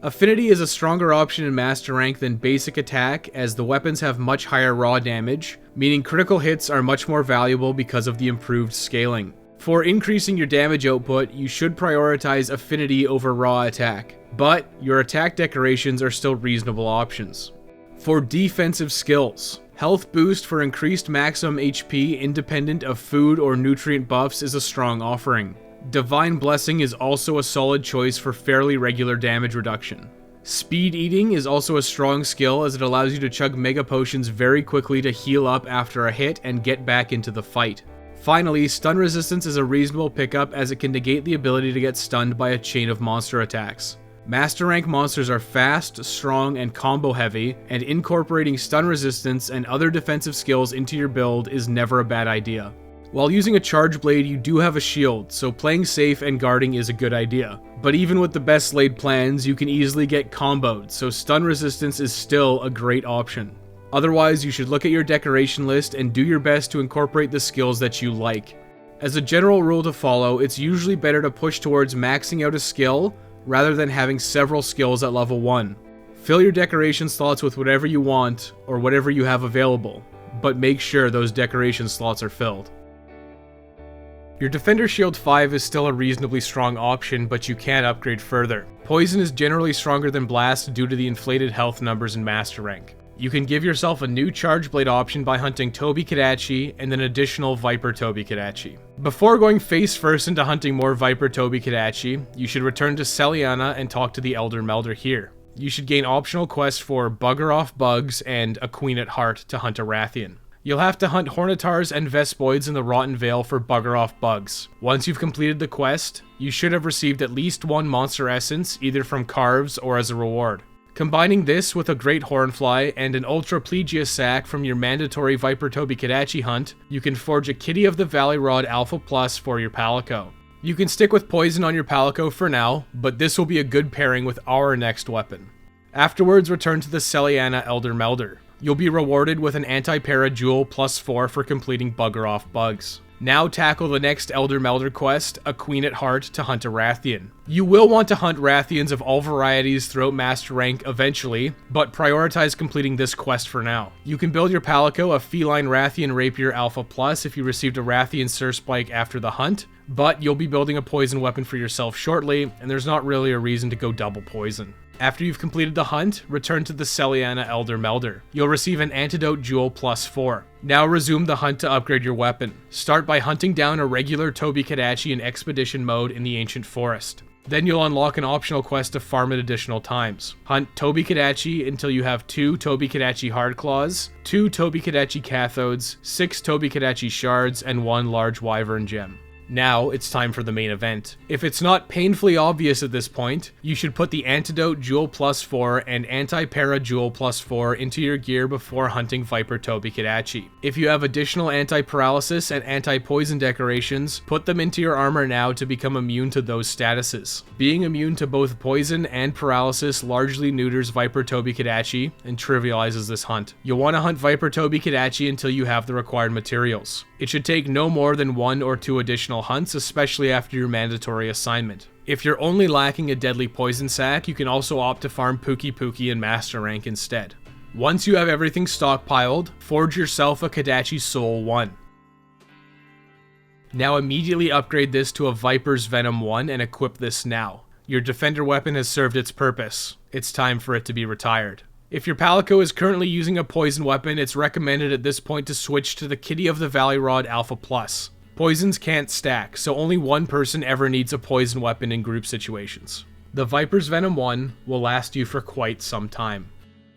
Affinity is a stronger option in Master Rank than Basic Attack, as the weapons have much higher raw damage, meaning critical hits are much more valuable because of the improved scaling. For increasing your damage output, you should prioritize Affinity over Raw Attack, but your attack decorations are still reasonable options. For defensive skills, Health Boost for increased maximum HP independent of food or nutrient buffs is a strong offering. Divine Blessing is also a solid choice for fairly regular damage reduction. Speed Eating is also a strong skill as it allows you to chug Mega Potions very quickly to heal up after a hit and get back into the fight. Finally, Stun Resistance is a reasonable pickup as it can negate the ability to get stunned by a chain of monster attacks. Master Rank monsters are fast, strong, and combo heavy, and incorporating Stun Resistance and other defensive skills into your build is never a bad idea. While using a Charge Blade, you do have a shield, so playing safe and guarding is a good idea. But even with the best laid plans, you can easily get comboed, so Stun Resistance is still a great option. Otherwise, you should look at your decoration list and do your best to incorporate the skills that you like. As a general rule to follow, it's usually better to push towards maxing out a skill rather than having several skills at level 1. Fill your decoration slots with whatever you want or whatever you have available, but make sure those decoration slots are filled. Your Defender Shield 5 is still a reasonably strong option, but you can upgrade further. Poison is generally stronger than Blast due to the inflated health numbers in Master Rank. You can give yourself a new Charge Blade option by hunting Tobi-Kadachi and an additional Viper Tobi-Kadachi. Before going face first into hunting more Viper Tobi-Kadachi, you should return to Celiana and talk to the Elder Melder here. You should gain optional quests for Bugger Off Bugs and a Queen at Heart to hunt a Rathian. You'll have to hunt Hornitars and Vespoids in the Rotten Vale for Bugger Off Bugs. Once you've completed the quest, you should have received at least one Monster Essence, either from Carves or as a reward. Combining this with a Great Hornfly and an Ultraplegia sack from your mandatory Viper Tobi-Kadachi hunt, you can forge a Kitty of the Valley Rod Alpha Plus for your Palico. You can stick with Poison on your Palico for now, but this will be a good pairing with our next weapon. Afterwards, return to the Celiana Elder Melder. You'll be rewarded with an Anti-Para Jewel +4 for completing Bugger Off Bugs. Now tackle the next Elder Melder quest, a Queen at Heart to hunt a Rathian. You will want to hunt Rathians of all varieties throughout Master Rank eventually, but prioritize completing this quest for now. You can build your Palico a Feline Rathian Rapier Alpha Plus if you received a Rathian Surspike after the hunt, but you'll be building a poison weapon for yourself shortly, and there's not really a reason to go double poison. After you've completed the hunt, return to the Celiana Elder Melder. You'll receive an Antidote Jewel +4. Now resume the hunt to upgrade your weapon. Start by hunting down a regular Tobi-Kadachi in Expedition mode in the Ancient Forest. Then you'll unlock an optional quest to farm it additional times. Hunt Tobi-Kadachi until you have 2 Tobi-Kadachi Hardclaws, 2 Tobi-Kadachi Cathodes, 6 Tobi-Kadachi Shards, and 1 large Wyvern Gem. Now, it's time for the main event. If it's not painfully obvious at this point, you should put the Antidote Jewel +4 and Anti-Para Jewel +4 into your gear before hunting Viper Tobi-Kadachi. If you have additional anti-paralysis and anti-poison decorations, put them into your armor now to become immune to those statuses. Being immune to both poison and paralysis largely neuters Viper Tobi-Kadachi and trivializes this hunt. You'll want to hunt Viper Tobi-Kadachi until you have the required materials. It should take no more than 1 or 2 additional hunts, especially after your mandatory assignment. If you're only lacking a deadly poison sac, you can also opt to farm Pukei-Pukei in master rank instead. Once you have everything stockpiled, forge yourself a Kadachi Soul 1. Now immediately upgrade this to a Viper's Venom 1 and equip this now. Your defender weapon has served its purpose. It's time for it to be retired. If your Palico is currently using a poison weapon, it's recommended at this point to switch to the Kitty of the Valley Rod Alpha Plus. Poisons can't stack, so only one person ever needs a poison weapon in group situations. The Viper's Venom 1 will last you for quite some time.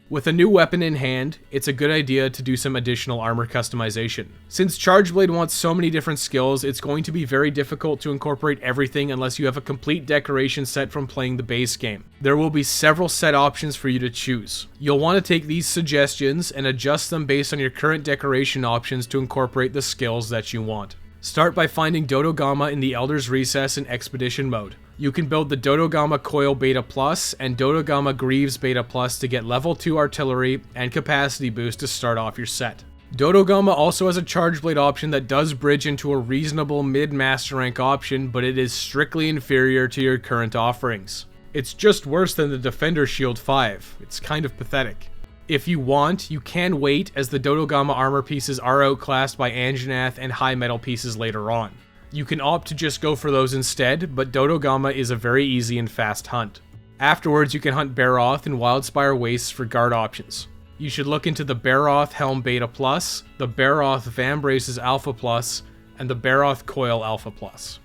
With a new weapon in hand, it's a good idea to do some additional armor customization. Since Chargeblade wants so many different skills, it's going to be very difficult to incorporate everything unless you have a complete decoration set from playing the base game. There will be several set options for you to choose. You'll want to take these suggestions and adjust them based on your current decoration options to incorporate the skills that you want. Start by finding Dodogama in the Elder's Recess in Expedition mode. You can build the Dodogama Coil Beta Plus and Dodogama Greaves Beta Plus to get level 2 artillery and capacity boost to start off your set. Dodogama also has a Chargeblade option that does bridge into a reasonable mid-master rank option, but it is strictly inferior to your current offerings. It's just worse than the Defender Shield 5. It's kind of pathetic. If you want, you can wait as the Dodogama armor pieces are outclassed by Anjanath and high metal pieces later on. You can opt to just go for those instead, but Dodogama is a very easy and fast hunt. Afterwards, you can hunt Baroth and Wildspire Wastes for guard options. You should look into the Baroth Helm Beta Plus, the Baroth Vambraces Alpha Plus, and the Baroth Coil Alpha Plus.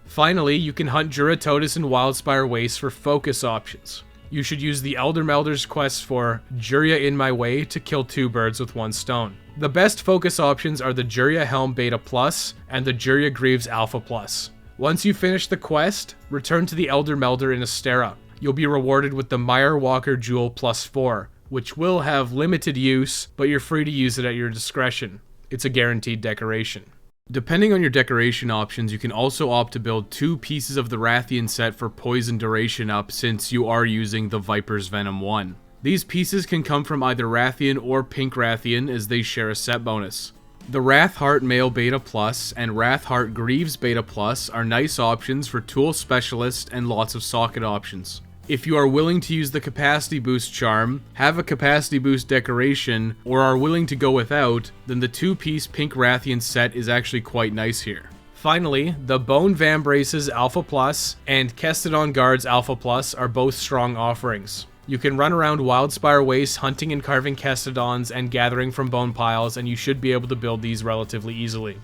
Finally, you can hunt Juratotis and Wildspire Wastes for focus options. You should use the Elder Melder's quest for Juria in My Way to kill 2 birds with 1 stone. The best focus options are the Juria Helm Beta Plus and the Juria Greaves Alpha Plus. Once you finish the quest, return to the Elder Melder in Astera. You'll be rewarded with the Mire Walker Jewel +4, which will have limited use, but you're free to use it at your discretion. It's a guaranteed decoration. Depending on your decoration options, you can also opt to build 2 pieces of the Rathian set for poison duration up since you are using the Viper's Venom 1. These pieces can come from either Rathian or Pink Rathian as they share a set bonus. The Wrathheart Male Beta Plus and Wrathheart Greaves Beta Plus are nice options for tool specialists and lots of socket options. If you are willing to use the capacity boost charm, have a capacity boost decoration, or are willing to go without, then the 2-piece Pink Rathian set is actually quite nice here. Finally, the Bone Vambraces Alpha Plus and Kestodon Guards Alpha Plus are both strong offerings. You can run around Wildspire Wastes hunting and carving Kestodons and gathering from bone piles, and you should be able to build these relatively easily.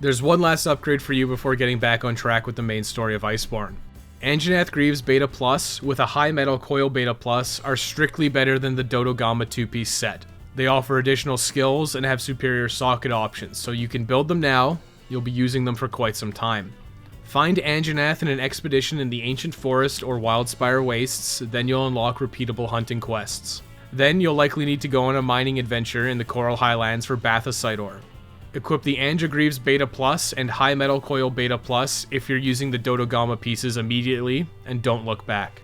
There's one last upgrade for you before getting back on track with the main story of Iceborne. Anjanath Greaves Beta Plus with a High Metal Coil Beta Plus are strictly better than the Dodogama 2-piece set. They offer additional skills and have superior socket options, so you can build them now. You'll be using them for quite some time. Find Anjanath in an expedition in the Ancient Forest or Wildspire Wastes, then you'll unlock repeatable hunting quests. Then you'll likely need to go on a mining adventure in the Coral Highlands for Bathosite ore. Equip the Anja Greaves Beta Plus and High Metal Coil Beta Plus if you're using the Dodogama pieces immediately, and don't look back.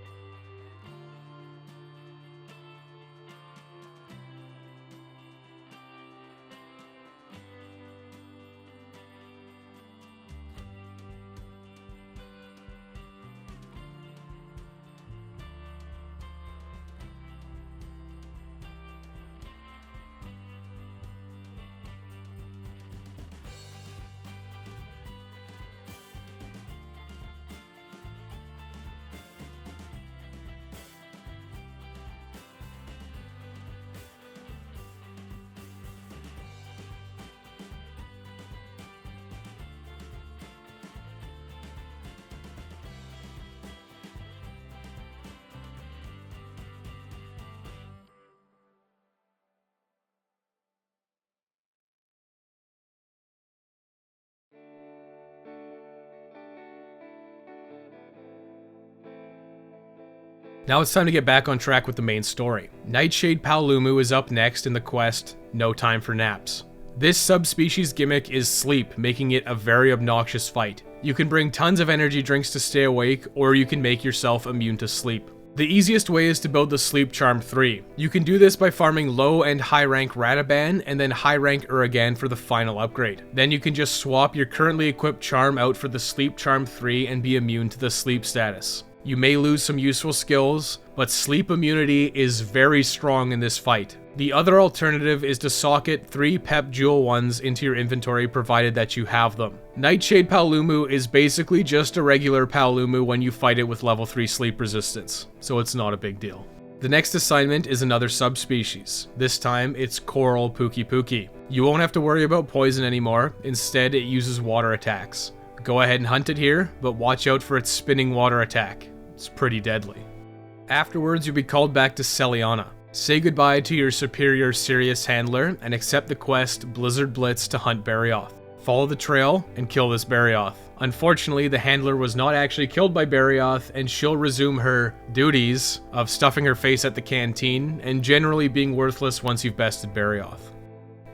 Now it's time to get back on track with the main story. Nightshade Paolumu is up next in the quest, No Time for Naps. This subspecies gimmick is sleep, making it a very obnoxious fight. You can bring tons of energy drinks to stay awake, or you can make yourself immune to sleep. The easiest way is to build the Sleep Charm 3. You can do this by farming low and high rank Rathaban and then high rank Uragaan for the final upgrade. Then you can just swap your currently equipped charm out for the Sleep Charm 3 and be immune to the sleep status. You may lose some useful skills, but sleep immunity is very strong in this fight. The other alternative is to socket 3 Pep Jewel ones into your inventory provided that you have them. Nightshade Paolumu is basically just a regular Paolumu when you fight it with level 3 sleep resistance, so it's not a big deal. The next assignment is another subspecies. This time it's Coral Pukei-Pukei. You won't have to worry about poison anymore, instead it uses water attacks. Go ahead and hunt it here, but watch out for its spinning water attack. It's pretty deadly. Afterwards, you'll be called back to Celiana. Say goodbye to your superior Sirius handler and accept the quest Blizzard Blitz to hunt Barioth. Follow the trail and kill this Barioth. Unfortunately, the handler was not actually killed by Barioth, and she'll resume her duties of stuffing her face at the canteen and generally being worthless once you've bested Barioth.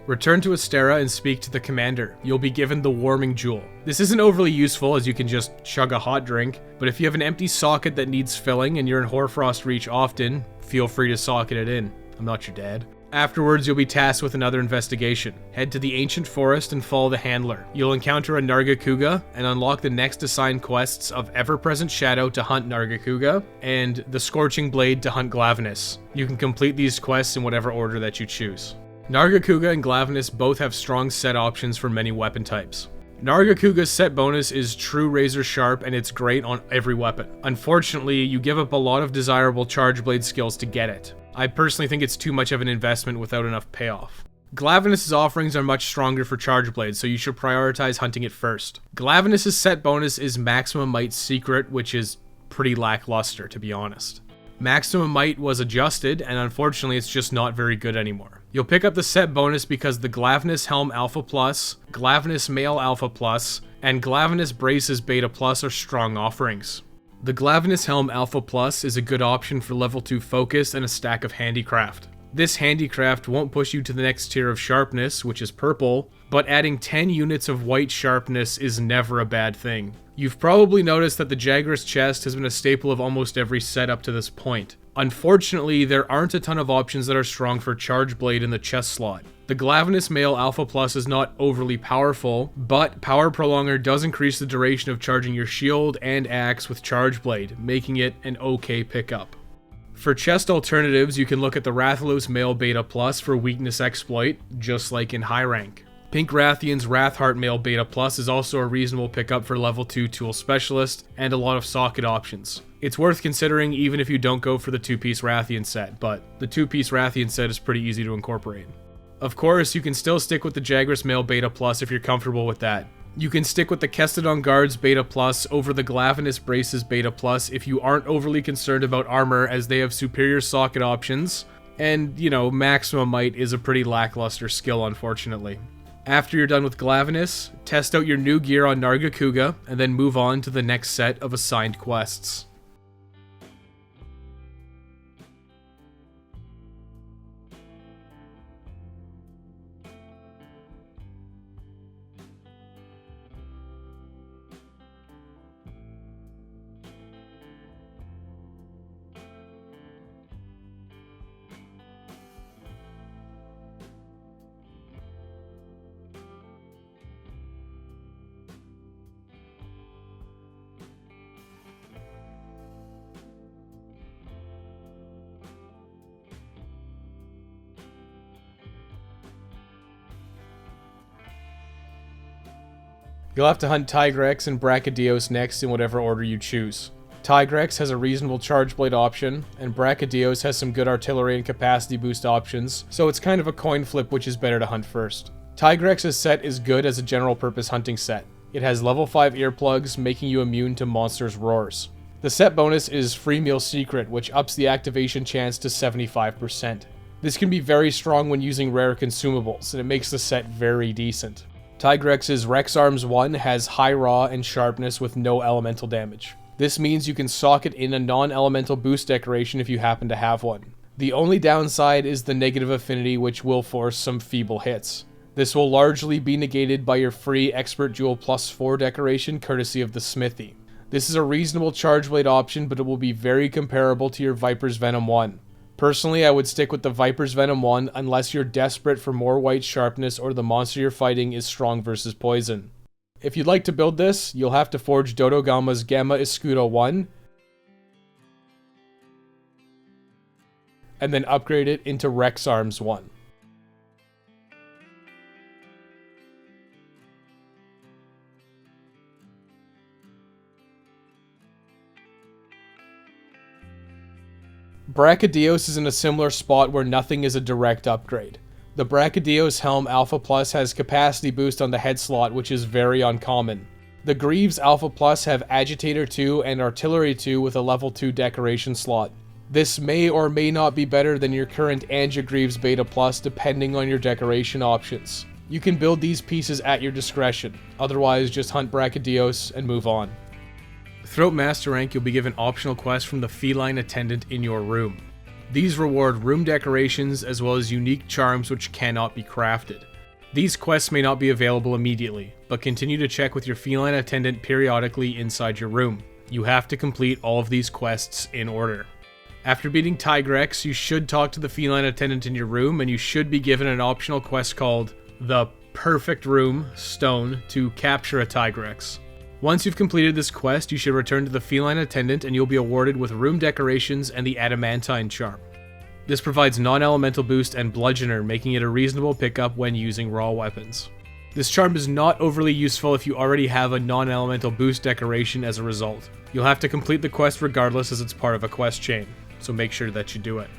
Return to Astera and speak to the commander. You'll be given the Warming Jewel. This isn't overly useful as you can just chug a hot drink, but if you have an empty socket that needs filling and you're in Hoarfrost Reach often, feel free to socket it in. I'm not your dad. Afterwards, you'll be tasked with another investigation. Head to the Ancient Forest and follow the Handler. You'll encounter a Nergigante and unlock the next assigned quests of Ever-Present Shadow to hunt Nergigante and the Scorching Blade to hunt Glavenus. You can complete these quests in whatever order that you choose. Nergigante and Glavenus both have strong set options for many weapon types. Nergigante's set bonus is true razor sharp and it's great on every weapon. Unfortunately, you give up a lot of desirable charge blade skills to get it. I personally think it's too much of an investment without enough payoff. Glavenus' offerings are much stronger for charge blades, so you should prioritize hunting it first. Glavenus' set bonus is Maximum Might Secret, which is pretty lackluster, to be honest. Maximum Might was adjusted, and unfortunately it's just not very good anymore. You'll pick up the set bonus because the Glavenus Helm Alpha Plus, Glavenus Mail Alpha Plus, and Glavenus Braces Beta Plus are strong offerings. The Glavenus Helm Alpha Plus is a good option for level 2 focus and a stack of handicraft. This handicraft won't push you to the next tier of sharpness, which is purple, but adding 10 units of white sharpness is never a bad thing. You've probably noticed that the Jagras chest has been a staple of almost every set up to this point. Unfortunately, there aren't a ton of options that are strong for Charge Blade in the chest slot. The Glavenus Mail Alpha Plus is not overly powerful, but Power Prolonger does increase the duration of charging your shield and axe with Charge Blade, making it an okay pickup. For chest alternatives, you can look at the Rathalos Mail Beta Plus for Weakness Exploit, just like in high rank. Pink Rathian's Wrathheart Mail Beta Plus is also a reasonable pickup for level 2 Tool Specialist, and a lot of socket options. It's worth considering even if you don't go for the 2-piece Rathian set, but the 2-piece Rathian set is pretty easy to incorporate. Of course, you can still stick with the Jagras Mail Beta Plus if you're comfortable with that. You can stick with the Kestodon Guards Beta Plus over the Glavenus Braces Beta Plus if you aren't overly concerned about armor, as they have superior socket options, and, you know, Maximum Might is a pretty lackluster skill, unfortunately. After you're done with Glavenus, test out your new gear on Nergigante, and then move on to the next set of assigned quests. You'll have to hunt Tigrex and Brachydios next in whatever order you choose. Tigrex has a reasonable charge blade option, and Brachydios has some good artillery and capacity boost options, so it's kind of a coin flip which is better to hunt first. Tigrex's set is good as a general purpose hunting set. It has level 5 earplugs, making you immune to monsters' roars. The set bonus is Free Meal Secret, which ups the activation chance to 75%. This can be very strong when using rare consumables, and it makes the set very decent. Tigrex's Rex Arms 1 has high raw and sharpness with no elemental damage. This means you can socket in a non-elemental boost decoration if you happen to have one. The only downside is the negative affinity, which will force some feeble hits. This will largely be negated by your free Expert Jewel +4 decoration courtesy of the Smithy. This is a reasonable charge blade option, but it will be very comparable to your Viper's Venom 1. Personally, I would stick with the Viper's Venom 1 unless you're desperate for more white sharpness or the monster you're fighting is strong versus poison. If you'd like to build this, you'll have to forge Dodogama's Gamma Escudo 1, and then upgrade it into Rex Arms 1. Brachydios is in a similar spot where nothing is a direct upgrade. The Brachydios Helm Alpha Plus has capacity boost on the head slot, which is very uncommon. The Greaves Alpha Plus have Agitator 2 and Artillery 2 with a level 2 decoration slot. This may or may not be better than your current Anja Greaves Beta Plus depending on your decoration options. You can build these pieces at your discretion, otherwise just hunt Brachydios and move on. Throughout Master Rank, you'll be given optional quests from the Feline Attendant in your room. These reward room decorations as well as unique charms which cannot be crafted. These quests may not be available immediately, but continue to check with your Feline Attendant periodically inside your room. You have to complete all of these quests in order. After beating Tigrex, you should talk to the Feline Attendant in your room, and you should be given an optional quest called the Perfect Room Stone to capture a Tigrex. Once you've completed this quest, you should return to the Feline Attendant and you'll be awarded with room decorations and the Adamantine charm. This provides non-elemental boost and bludgeoner, making it a reasonable pickup when using raw weapons. This charm is not overly useful if you already have a non-elemental boost decoration as a result. You'll have to complete the quest regardless as it's part of a quest chain, so make sure that you do it.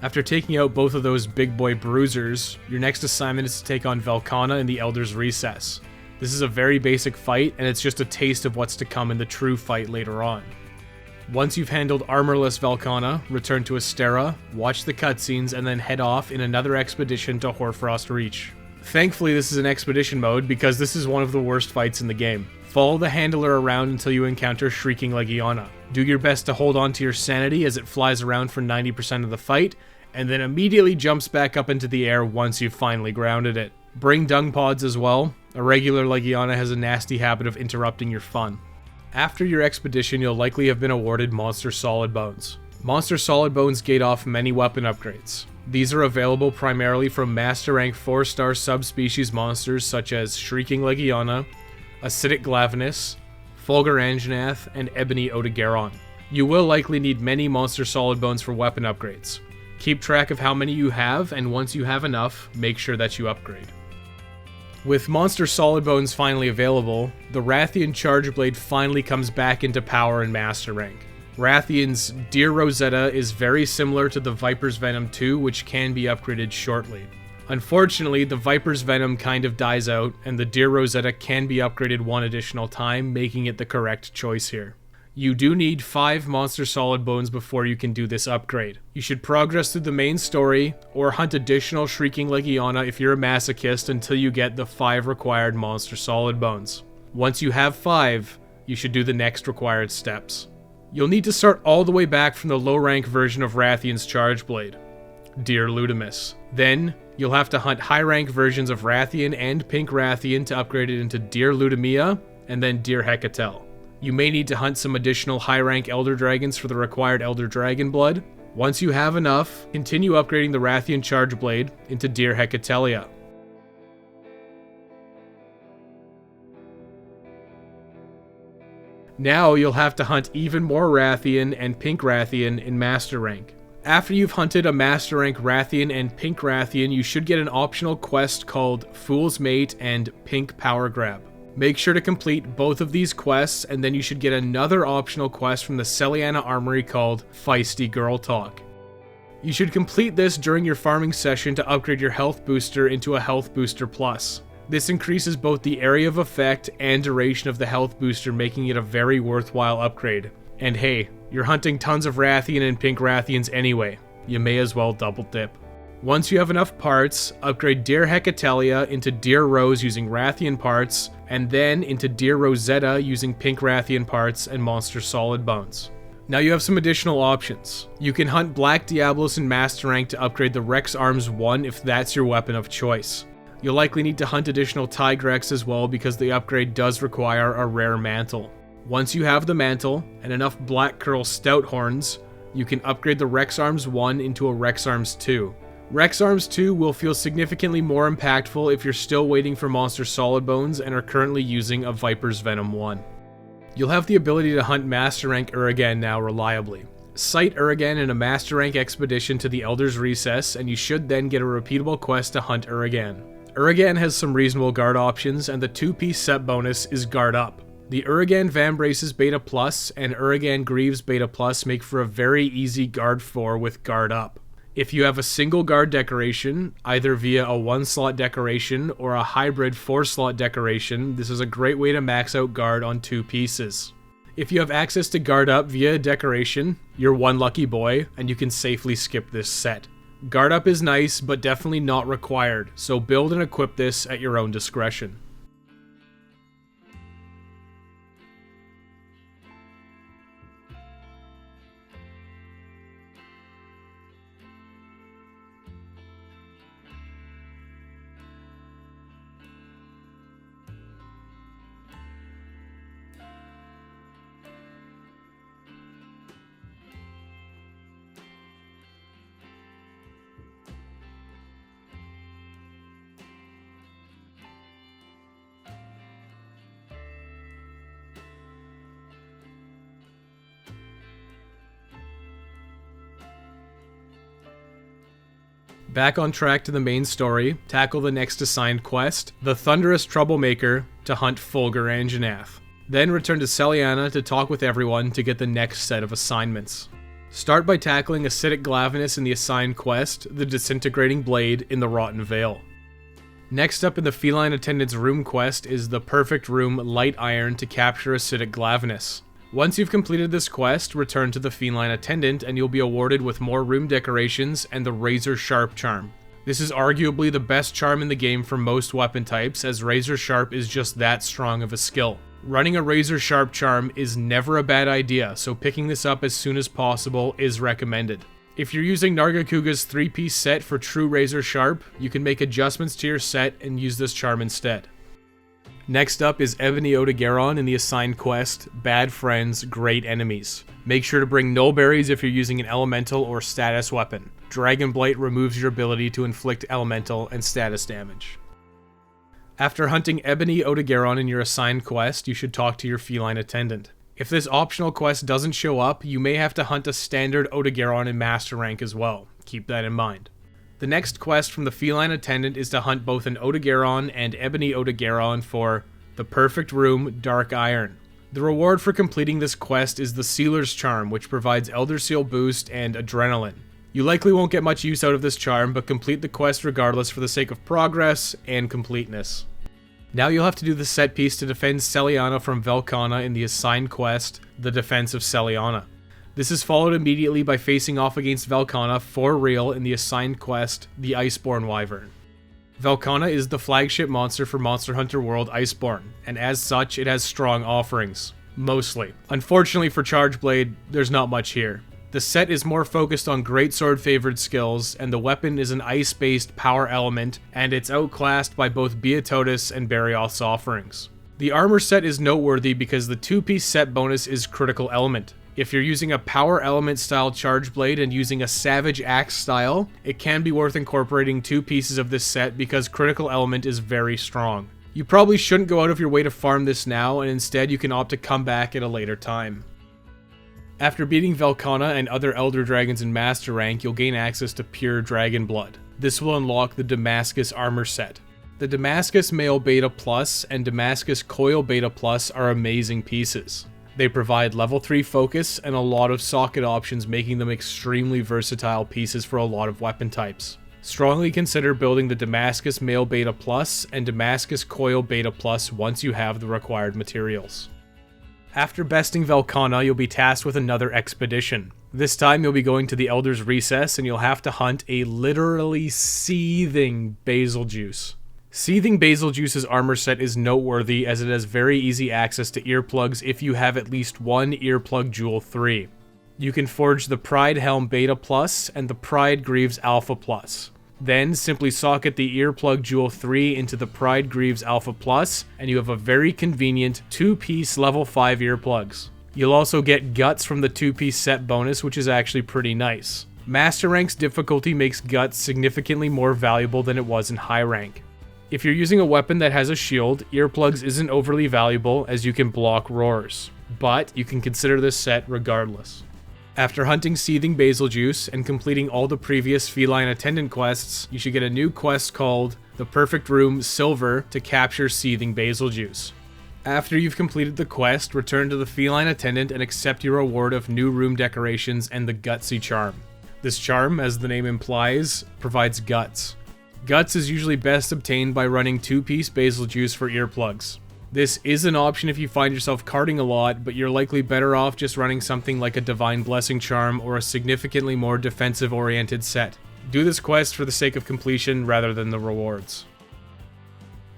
After taking out both of those big boy bruisers, your next assignment is to take on Velkhana in the Elder's Recess. This is a very basic fight, and it's just a taste of what's to come in the true fight later on. Once you've handled armorless Velkhana, return to Astera, watch the cutscenes, and then head off in another expedition to Hoarfrost Reach. Thankfully, this is an expedition mode because this is one of the worst fights in the game. Follow the handler around until you encounter Shrieking Legiana. Do your best to hold on to your sanity as it flies around for 90% of the fight, and then immediately jumps back up into the air once you've finally grounded it. Bring dung pods as well. A regular Legiana has a nasty habit of interrupting your fun. After your expedition, you'll likely have been awarded Monster Solid Bones. Monster Solid Bones gate off many weapon upgrades. These are available primarily from Master Rank 4-star subspecies monsters such as Shrieking Legiana, Acidic Glavenus, Fulgur Anjanath, and Ebony Odogaron. You will likely need many Monster Solid Bones for weapon upgrades. Keep track of how many you have, and once you have enough, make sure that you upgrade. With Monster Solid Bones finally available, the Rathian Charge Blade finally comes back into power in Master Rank. Rathian's Deer Rosetta is very similar to the Viper's Venom 2, which can be upgraded shortly. Unfortunately, the Viper's Venom kind of dies out, and the Deer Rosetta can be upgraded one additional time, making it the correct choice here. You do need 5 Monster Solid Bones before you can do this upgrade. You should progress through the main story, or hunt additional Shrieking Legiana if you're a masochist until you get the 5 required Monster Solid Bones. Once you have 5, you should do the next required steps. You'll need to start all the way back from the low-rank version of Rathian's Charge Blade, Deer Ludimus. Then, you'll have to hunt high-rank versions of Rathian and Pink Rathian to upgrade it into Deer Ludimia, and then Deer Hecatel. You may need to hunt some additional high-rank Elder Dragons for the required Elder Dragon blood. Once you have enough, continue upgrading the Rathian Charge Blade into Deer Hecatelia. Now you'll have to hunt even more Rathian and Pink Rathian in Master Rank. After you've hunted a Master Rank Rathian and Pink Rathian, you should get an optional quest called Fool's Mate and Pink Power Grab. Make sure to complete both of these quests, and then you should get another optional quest from the Celiana Armory called Feisty Girl Talk. You should complete this during your farming session to upgrade your health booster into a health booster plus. This increases both the area of effect and duration of the health booster, making it a very worthwhile upgrade. And hey, you're hunting tons of Rathian and Pink Rathians anyway. You may as well double dip. Once you have enough parts, upgrade Deer Hecatelia into Deer Rose using Rathian parts, and then into Deer Rosetta using Pink Rathian parts and Monster Solid Bones. Now you have some additional options. You can hunt Black Diablos in Master Rank to upgrade the Rex Arms 1 if that's your weapon of choice. You'll likely need to hunt additional Tigrex as well because the upgrade does require a rare mantle. Once you have the mantle and enough Black Curl Stout Horns, you can upgrade the Rex Arms 1 into a Rex Arms 2. Rex Arms 2 will feel significantly more impactful if you're still waiting for Monster Solid Bones and are currently using a Viper's Venom 1. You'll have the ability to hunt Master Rank Uragaan now reliably. Sight Uragaan in a Master Rank expedition to the Elder's Recess, and you should then get a repeatable quest to hunt Uragaan. Uragaan has some reasonable guard options, and the 2-piece set bonus is Guard Up. The Uragaan Vambraces Beta Plus and Uragaan Greaves Beta Plus make for a very easy Guard 4 with Guard Up. If you have a single guard decoration, either via a 1-slot decoration or a hybrid 4-slot decoration, this is a great way to max out guard on 2 pieces. If you have access to Guard Up via a decoration, you're one lucky boy, and you can safely skip this set. Guard Up is nice, but definitely not required, so build and equip this at your own discretion. Back on track to the main story, tackle the next assigned quest, the Thunderous Troublemaker, to hunt Fulgur Anjanath. Then return to Celiana to talk with everyone to get the next set of assignments. Start by tackling Acidic Glavenus in the assigned quest, the Disintegrating Blade in the Rotten Vale. Next up in the Feline Attendant's Room quest is the Perfect Room Light Iron to capture Acidic Glavenus. Once you've completed this quest, return to the Feline Attendant and you'll be awarded with more room decorations and the Razor Sharp charm. This is arguably the best charm in the game for most weapon types, as Razor Sharp is just that strong of a skill. Running a Razor Sharp charm is never a bad idea, so picking this up as soon as possible is recommended. If you're using Nargacuga's 3-piece set for true Razor Sharp, you can make adjustments to your set and use this charm instead. Next up is Ebony Odogaron in the assigned quest, Bad Friends, Great Enemies. Make sure to bring Null Berries if you're using an elemental or status weapon. Dragon Blight removes your ability to inflict elemental and status damage. After hunting Ebony Odogaron in your assigned quest, you should talk to your Feline Attendant. If this optional quest doesn't show up, you may have to hunt a standard Odogaron in Master Rank as well. Keep that in mind. The next quest from the Feline Attendant is to hunt both an Odogaron and Ebony Odogaron for the Perfect Room Dark Iron. The reward for completing this quest is the Sealer's Charm, which provides Elder Seal boost and Adrenaline. You likely won't get much use out of this charm, but complete the quest regardless for the sake of progress and completeness. Now you'll have to do the set piece to defend Celiana from Velkhana in the assigned quest, the Defense of Celiana. This is followed immediately by facing off against Velkhana for real in the assigned quest, the Iceborne Wyvern. Velkhana is the flagship monster for Monster Hunter World Iceborne, and as such it has strong offerings. Mostly. Unfortunately for Chargeblade, there's not much here. The set is more focused on greatsword favored skills, and the weapon is an ice-based power element, and it's outclassed by both Beatotus and Barioth's offerings. The armor set is noteworthy because the 2-piece set bonus is critical element. If you're using a power element style charge blade and using a savage axe style, it can be worth incorporating 2 pieces of this set because critical element is very strong. You probably shouldn't go out of your way to farm this now, and instead you can opt to come back at a later time. After beating Velkhana and other Elder Dragons in Master Rank, you'll gain access to pure Dragon Blood. This will unlock the Damascus armor set. The Damascus Mail Beta Plus and Damascus Coil Beta Plus are amazing pieces. They provide level 3 focus and a lot of socket options, making them extremely versatile pieces for a lot of weapon types. Strongly consider building the Damascus Mail Beta Plus and Damascus Coil Beta Plus once you have the required materials. After besting Velkhana, you'll be tasked with another expedition, This time you'll be going to the Elder's Recess and you'll have to hunt a literally seething basil juice. Seething Basil Juice's armor set is noteworthy as it has very easy access to earplugs if you have at least one earplug Jewel 3. You can forge the Pride Helm Beta Plus and the Pride Greaves Alpha Plus. Then simply socket the earplug Jewel 3 into the Pride Greaves Alpha Plus and you have a very convenient 2-piece level 5 earplugs. You'll also get Guts from the 2-piece set bonus, which is actually pretty nice. Master Rank's difficulty makes Guts significantly more valuable than it was in high rank. If you're using a weapon that has a shield, earplugs isn't overly valuable as you can block roars, but you can consider this set regardless. After hunting Seething Basil Juice and completing all the previous Feline Attendant quests, you should get a new quest called The Perfect Room Silver to capture Seething Basil Juice. After you've completed the quest, return to the Feline Attendant and accept your reward of new room decorations and the Gutsy charm. This charm, as the name implies, provides guts. Guts is usually best obtained by running 2-piece basil juice for earplugs. This is an option if you find yourself carting a lot, but you're likely better off just running something like a Divine Blessing charm or a significantly more defensive-oriented set. Do this quest for the sake of completion rather than the rewards.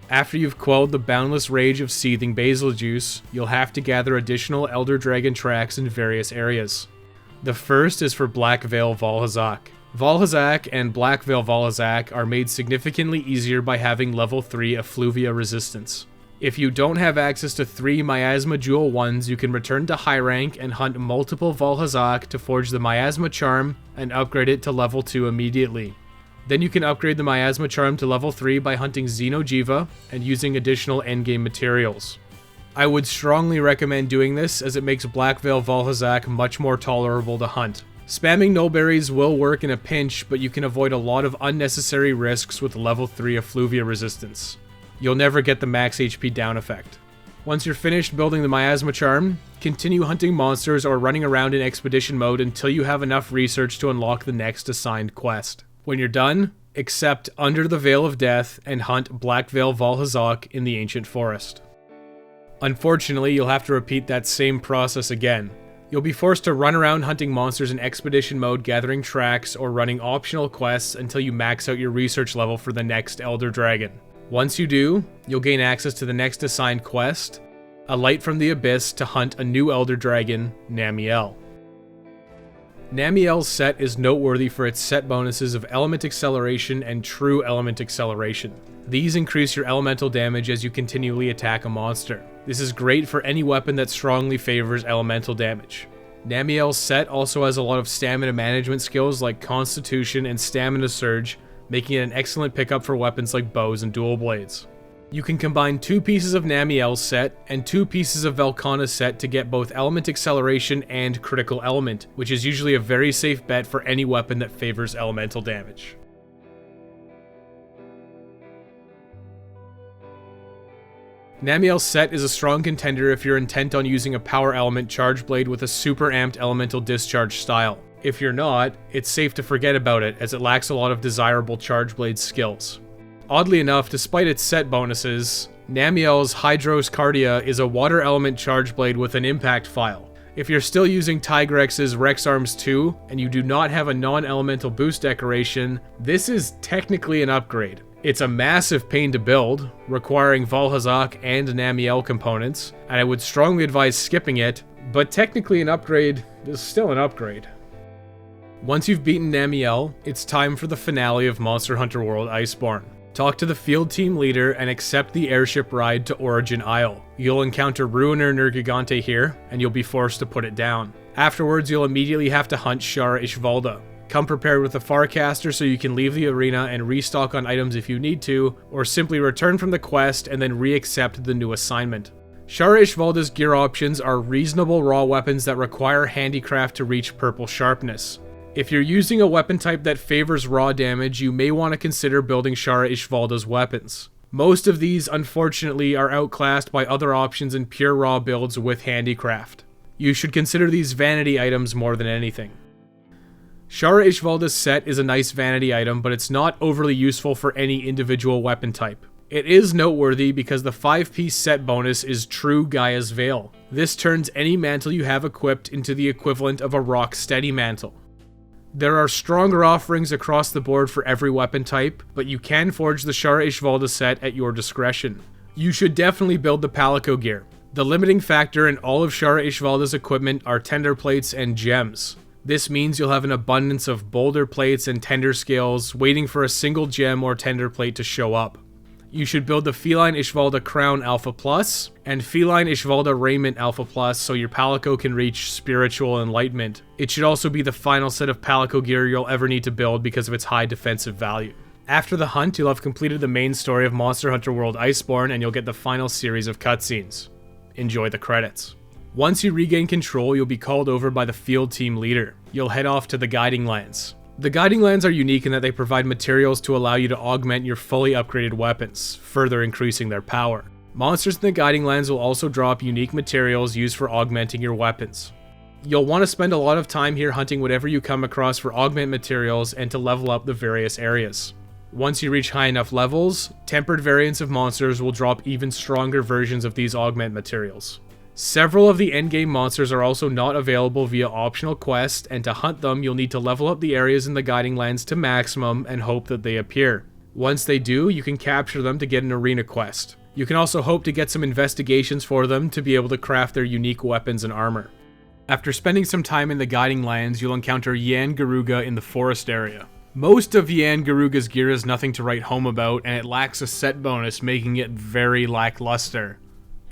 After you've quelled the boundless rage of Seething Basil Juice, you'll have to gather additional Elder Dragon tracks in various areas. The first is for Black Veil Valhazak. Valhazak and Black Veil Valhazak are made significantly easier by having level 3 Effluvia resistance. If you don't have access to 3 Miasma Jewel 1s, you can return to high rank and hunt multiple Valhazak to forge the Miasma Charm and upgrade it to level 2 immediately. Then you can upgrade the Miasma Charm to level 3 by hunting Xeno'jiiva and using additional endgame materials. I would strongly recommend doing this as it makes Black Veil Valhazak much more tolerable to hunt. Spamming Nullberries will work in a pinch, but you can avoid a lot of unnecessary risks with level 3 Effluvia resistance. You'll never get the max HP down effect. Once you're finished building the Miasma Charm, continue hunting monsters or running around in expedition mode until you have enough research to unlock the next assigned quest. When you're done, accept Under the Veil of Death and hunt Black Veil Valhazak in the Ancient Forest. Unfortunately, you'll have to repeat that same process again. You'll be forced to run around hunting monsters in expedition mode, gathering tracks, or running optional quests until you max out your research level for the next Elder Dragon. Once you do, you'll gain access to the next assigned quest, A Light from the Abyss, to hunt a new Elder Dragon, Namiel. Namiel's set is noteworthy for its set bonuses of Element Acceleration and True Element Acceleration. These increase your elemental damage as you continually attack a monster. This is great for any weapon that strongly favors elemental damage. Namiel's set also has a lot of stamina management skills like Constitution and Stamina Surge, making it an excellent pickup for weapons like bows and dual blades. You can combine 2 pieces of Namiel's set and 2 pieces of Velkhana's set to get both Element Acceleration and Critical Element, which is usually a very safe bet for any weapon that favors elemental damage. Namiel's set is a strong contender if you're intent on using a power element charge blade with a super amped elemental discharge style. If you're not, it's safe to forget about it as it lacks a lot of desirable charge blade skills. Oddly enough, despite its set bonuses, Namiel's Hydros Cardia is a water element charge blade with an impact file. If you're still using Tigrex's Rex Arms 2 and you do not have a non-elemental boost decoration, this is technically an upgrade. It's a massive pain to build, requiring Valhazak and Namiel components, and I would strongly advise skipping it, but technically an upgrade is still an upgrade. Once you've beaten Namiel, it's time for the finale of Monster Hunter World Iceborne. Talk to the field team leader and accept the airship ride to Origin Isle. You'll encounter Ruiner Nergigante here, and you'll be forced to put it down. Afterwards, you'll immediately have to hunt Shara Ishvalda. Come prepared with a Farcaster so you can leave the arena and restock on items if you need to, or simply return from the quest and then re-accept the new assignment. Shara Ishvalda's gear options are reasonable raw weapons that require handicraft to reach purple sharpness. If you're using a weapon type that favors raw damage, you may want to consider building Shara Ishvalda's weapons. Most of these, unfortunately, are outclassed by other options in pure raw builds with handicraft. You should consider these vanity items more than anything. Shara Ishvalda's set is a nice vanity item, but it's not overly useful for any individual weapon type. It is noteworthy because the 5-piece set bonus is True Gaia's Veil. This turns any mantle you have equipped into the equivalent of a rock-steady mantle. There are stronger offerings across the board for every weapon type, but you can forge the Shara Ishvalda set at your discretion. You should definitely build the Palico gear. The limiting factor in all of Shara Ishvalda's equipment are tender plates and gems. This means you'll have an abundance of boulder plates and tender scales waiting for a single gem or tender plate to show up. You should build the Feline Ishvalda Crown Alpha Plus and Feline Ishvalda Raiment Alpha Plus so your Palico can reach spiritual enlightenment. It should also be the final set of Palico gear you'll ever need to build because of its high defensive value. After the hunt, you'll have completed the main story of Monster Hunter World Iceborne and you'll get the final series of cutscenes. Enjoy the credits. Once you regain control, you'll be called over by the field team leader. You'll head off to the Guiding Lands. The Guiding Lands are unique in that they provide materials to allow you to augment your fully upgraded weapons, further increasing their power. Monsters in the Guiding Lands will also drop unique materials used for augmenting your weapons. You'll want to spend a lot of time here hunting whatever you come across for augment materials and to level up the various areas. Once you reach high enough levels, tempered variants of monsters will drop even stronger versions of these augment materials. Several of the endgame monsters are also not available via optional quest, and to hunt them you'll need to level up the areas in the Guiding Lands to maximum and hope that they appear. Once they do, you can capture them to get an arena quest. You can also hope to get some investigations for them to be able to craft their unique weapons and armor. After spending some time in the Guiding Lands, you'll encounter Yian Garuga in the forest area. Most of Yian Garuga's gear is nothing to write home about, and it lacks a set bonus, making it very lackluster.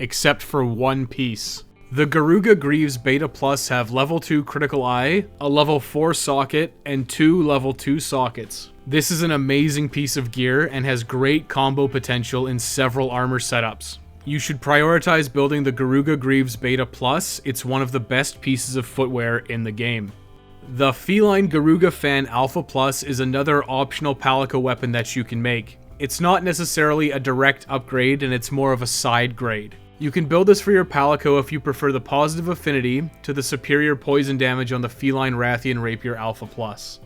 Except for one piece. The Garuga Greaves Beta Plus have level 2 critical eye, a level 4 socket, and 2 level 2 sockets. This is an amazing piece of gear and has great combo potential in several armor setups. You should prioritize building the Garuga Greaves Beta Plus. It's one of the best pieces of footwear in the game. The Feline Garuga Fan Alpha Plus is another optional Palico weapon that you can make. It's not necessarily a direct upgrade, and it's more of a side grade. You can build this for your Palico if you prefer the positive affinity to the superior poison damage on the Feline Rathian Rapier Alpha Plus.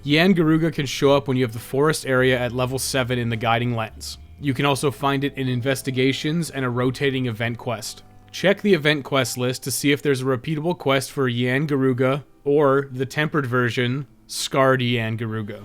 Yian Garuga can show up when you have the forest area at level 7 in the Guiding Lands. You can also find it in investigations and a rotating event quest. Check the event quest list to see if there's a repeatable quest for Yian Garuga or the tempered version, Scarred Yian Garuga.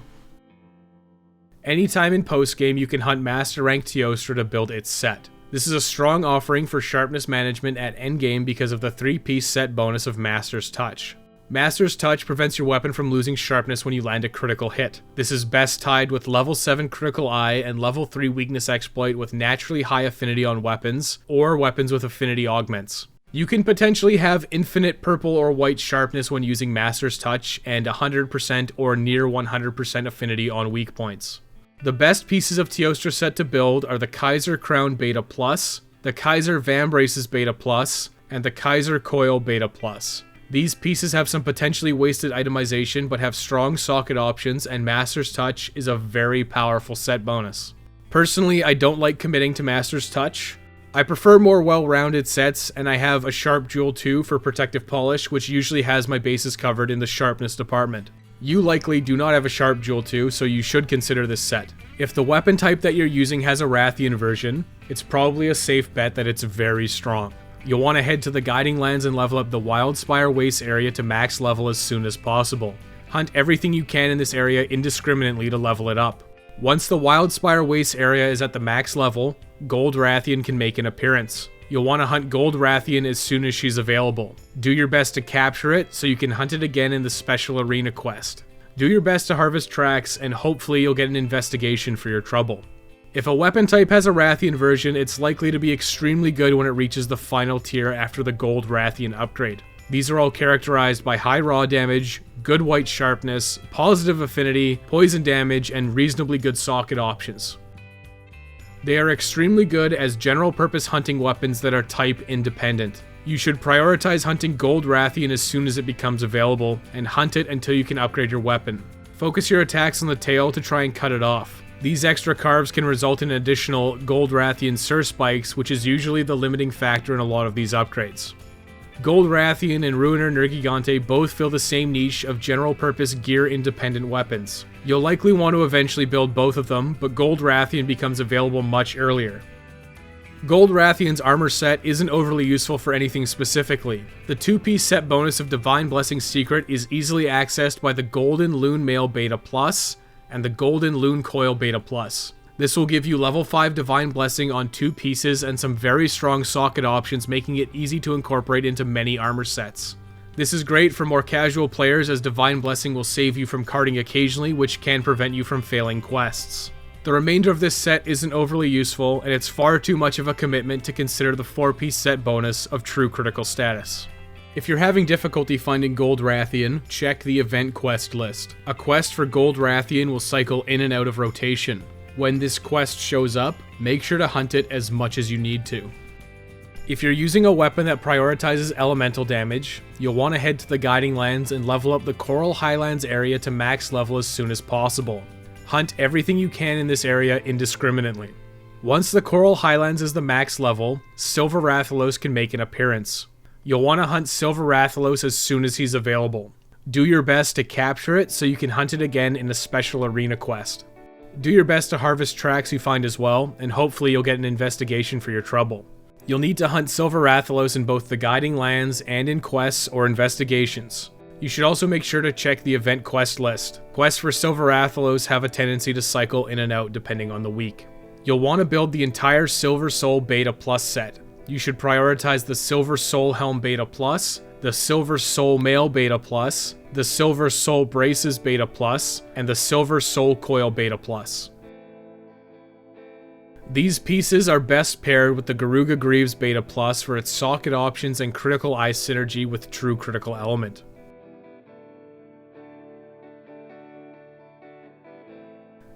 Anytime in postgame, you can hunt Master Rank Teostra to build its set. This is a strong offering for sharpness management at endgame because of the 3-piece set bonus of Master's Touch. Master's Touch prevents your weapon from losing sharpness when you land a critical hit. This is best tied with level 7 critical eye and level 3 weakness exploit with naturally high affinity on weapons, or weapons with affinity augments. You can potentially have infinite purple or white sharpness when using Master's Touch and 100% or near 100% affinity on weak points. The best pieces of Teostra set to build are the Kaiser Crown Beta Plus, the Kaiser Vambraces Beta Plus, and the Kaiser Coil Beta Plus. These pieces have some potentially wasted itemization but have strong socket options, and Master's Touch is a very powerful set bonus. Personally, I don't like committing to Master's Touch. I prefer more well-rounded sets, and I have a Sharp Jewel 2 for Protective Polish, which usually has my bases covered in the sharpness department. You likely do not have a Sharp Jewel 2, so you should consider this set. If the weapon type that you're using has a Rathian version, it's probably a safe bet that it's very strong. You'll want to head to the Guiding Lands and level up the Wildspire Waste area to max level as soon as possible. Hunt everything you can in this area indiscriminately to level it up. Once the Wildspire Waste area is at the max level, Gold Rathian can make an appearance. You'll want to hunt Gold Rathian as soon as she's available. Do your best to capture it so you can hunt it again in the special arena quest. Do your best to harvest tracks, and hopefully you'll get an investigation for your trouble. If a weapon type has a Rathian version, it's likely to be extremely good when it reaches the final tier after the Gold Rathian upgrade. These are all characterized by high raw damage, good white sharpness, positive affinity, poison damage, and reasonably good socket options. They are extremely good as general-purpose hunting weapons that are type independent. You should prioritize hunting Gold Rathian as soon as it becomes available, and hunt it until you can upgrade your weapon. Focus your attacks on the tail to try and cut it off. These extra carves can result in additional Gold Rathian Sur Spikes, which is usually the limiting factor in a lot of these upgrades. Gold Rathian and Ruiner Nergigante both fill the same niche of general-purpose gear-independent weapons. You'll likely want to eventually build both of them, but Gold Rathian becomes available much earlier. Gold Rathian's armor set isn't overly useful for anything specifically. The 2-piece set bonus of Divine Blessing Secret is easily accessed by the Golden Loon Mail Beta Plus and the Golden Loon Coil Beta Plus. This will give you level 5 Divine Blessing on 2 pieces and some very strong socket options, making it easy to incorporate into many armor sets. This is great for more casual players, as Divine Blessing will save you from carding occasionally, which can prevent you from failing quests. The remainder of this set isn't overly useful, and it's far too much of a commitment to consider the 4-piece set bonus of True Critical Status. If you're having difficulty finding Gold Rathian, check the event quest list. A quest for Gold Rathian will cycle in and out of rotation. When this quest shows up, make sure to hunt it as much as you need to. If you're using a weapon that prioritizes elemental damage, you'll want to head to the Guiding Lands and level up the Coral Highlands area to max level as soon as possible. Hunt everything you can in this area indiscriminately. Once the Coral Highlands is the max level, Silver Rathalos can make an appearance. You'll want to hunt Silver Rathalos as soon as he's available. Do your best to capture it so you can hunt it again in a special arena quest. Do your best to harvest tracks you find as well, and hopefully you'll get an investigation for your trouble. You'll need to hunt Silver Rathalos in both the Guiding Lands and in quests or investigations. You should also make sure to check the event quest list. Quests for Silver Rathalos have a tendency to cycle in and out depending on the week. You'll want to build the entire Silver Soul Beta Plus set. You should prioritize the Silver Soul Helm Beta Plus, the Silver Soul Mail Beta Plus, the Silver Soul Braces Beta Plus, and the Silver Soul Coil Beta Plus. These pieces are best paired with the Garuga Greaves Beta Plus for its socket options and critical eye synergy with True Critical Element.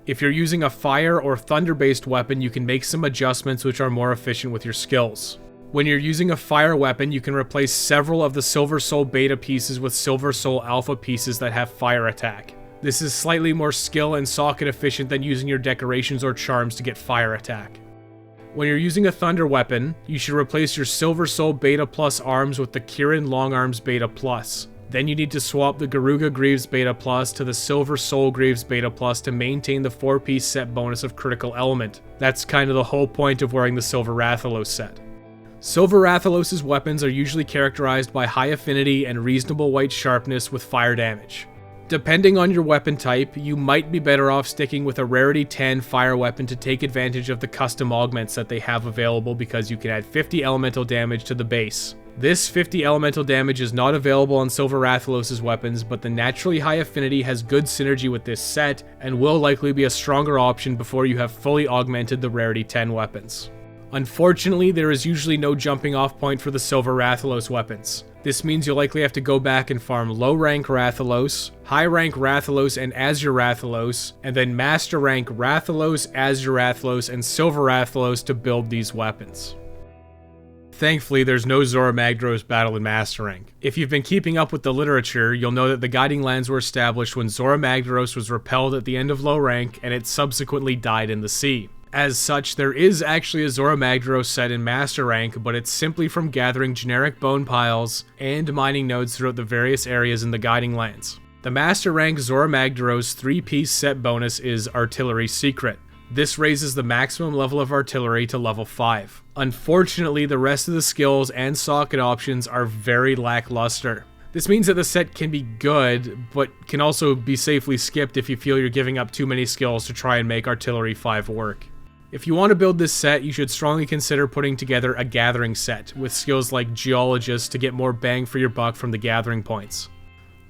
If you're using a fire or thunder-based weapon, you can make some adjustments which are more efficient with your skills. When you're using a fire weapon, you can replace several of the Silver Soul Beta pieces with Silver Soul Alpha pieces that have fire attack. This is slightly more skill and socket efficient than using your decorations or charms to get fire attack. When you're using a thunder weapon, you should replace your Silver Soul Beta Plus arms with the Kirin Long Arms Beta Plus. Then you need to swap the Garuga Greaves Beta Plus to the Silver Soul Greaves Beta Plus to maintain the 4-piece set bonus of Critical Element. That's kind of the whole point of wearing the Silver Rathalos set. Silver Rathalos' weapons are usually characterized by high affinity and reasonable white sharpness with fire damage. Depending on your weapon type, you might be better off sticking with a Rarity 10 fire weapon to take advantage of the custom augments that they have available, because you can add 50 elemental damage to the base. This 50 elemental damage is not available on Silver Rathalos' weapons, but the naturally high affinity has good synergy with this set and will likely be a stronger option before you have fully augmented the Rarity 10 weapons. Unfortunately, there is usually no jumping off point for the Silver Rathalos weapons. This means you'll likely have to go back and farm low rank Rathalos, high rank Rathalos and Azure Rathalos, and then master rank Rathalos, Azure Rathalos, and Silver Rathalos to build these weapons. Thankfully, there's no Zorah Magdaros battle in Master Rank. If you've been keeping up with the literature, you'll know that the Guiding Lands were established when Zorah Magdaros was repelled at the end of low rank, and it subsequently died in the sea. As such, there is actually a Zorah Magdaros set in Master Rank, but it's simply from gathering generic bone piles and mining nodes throughout the various areas in the Guiding Lands. The Master Rank Zorah Magdaros 3-piece set bonus is Artillery Secret. This raises the maximum level of artillery to level 5. Unfortunately, the rest of the skills and socket options are very lackluster. This means that the set can be good, but can also be safely skipped if you feel you're giving up too many skills to try and make Artillery 5 work. If you want to build this set, you should strongly consider putting together a gathering set with skills like Geologist to get more bang for your buck from the gathering points.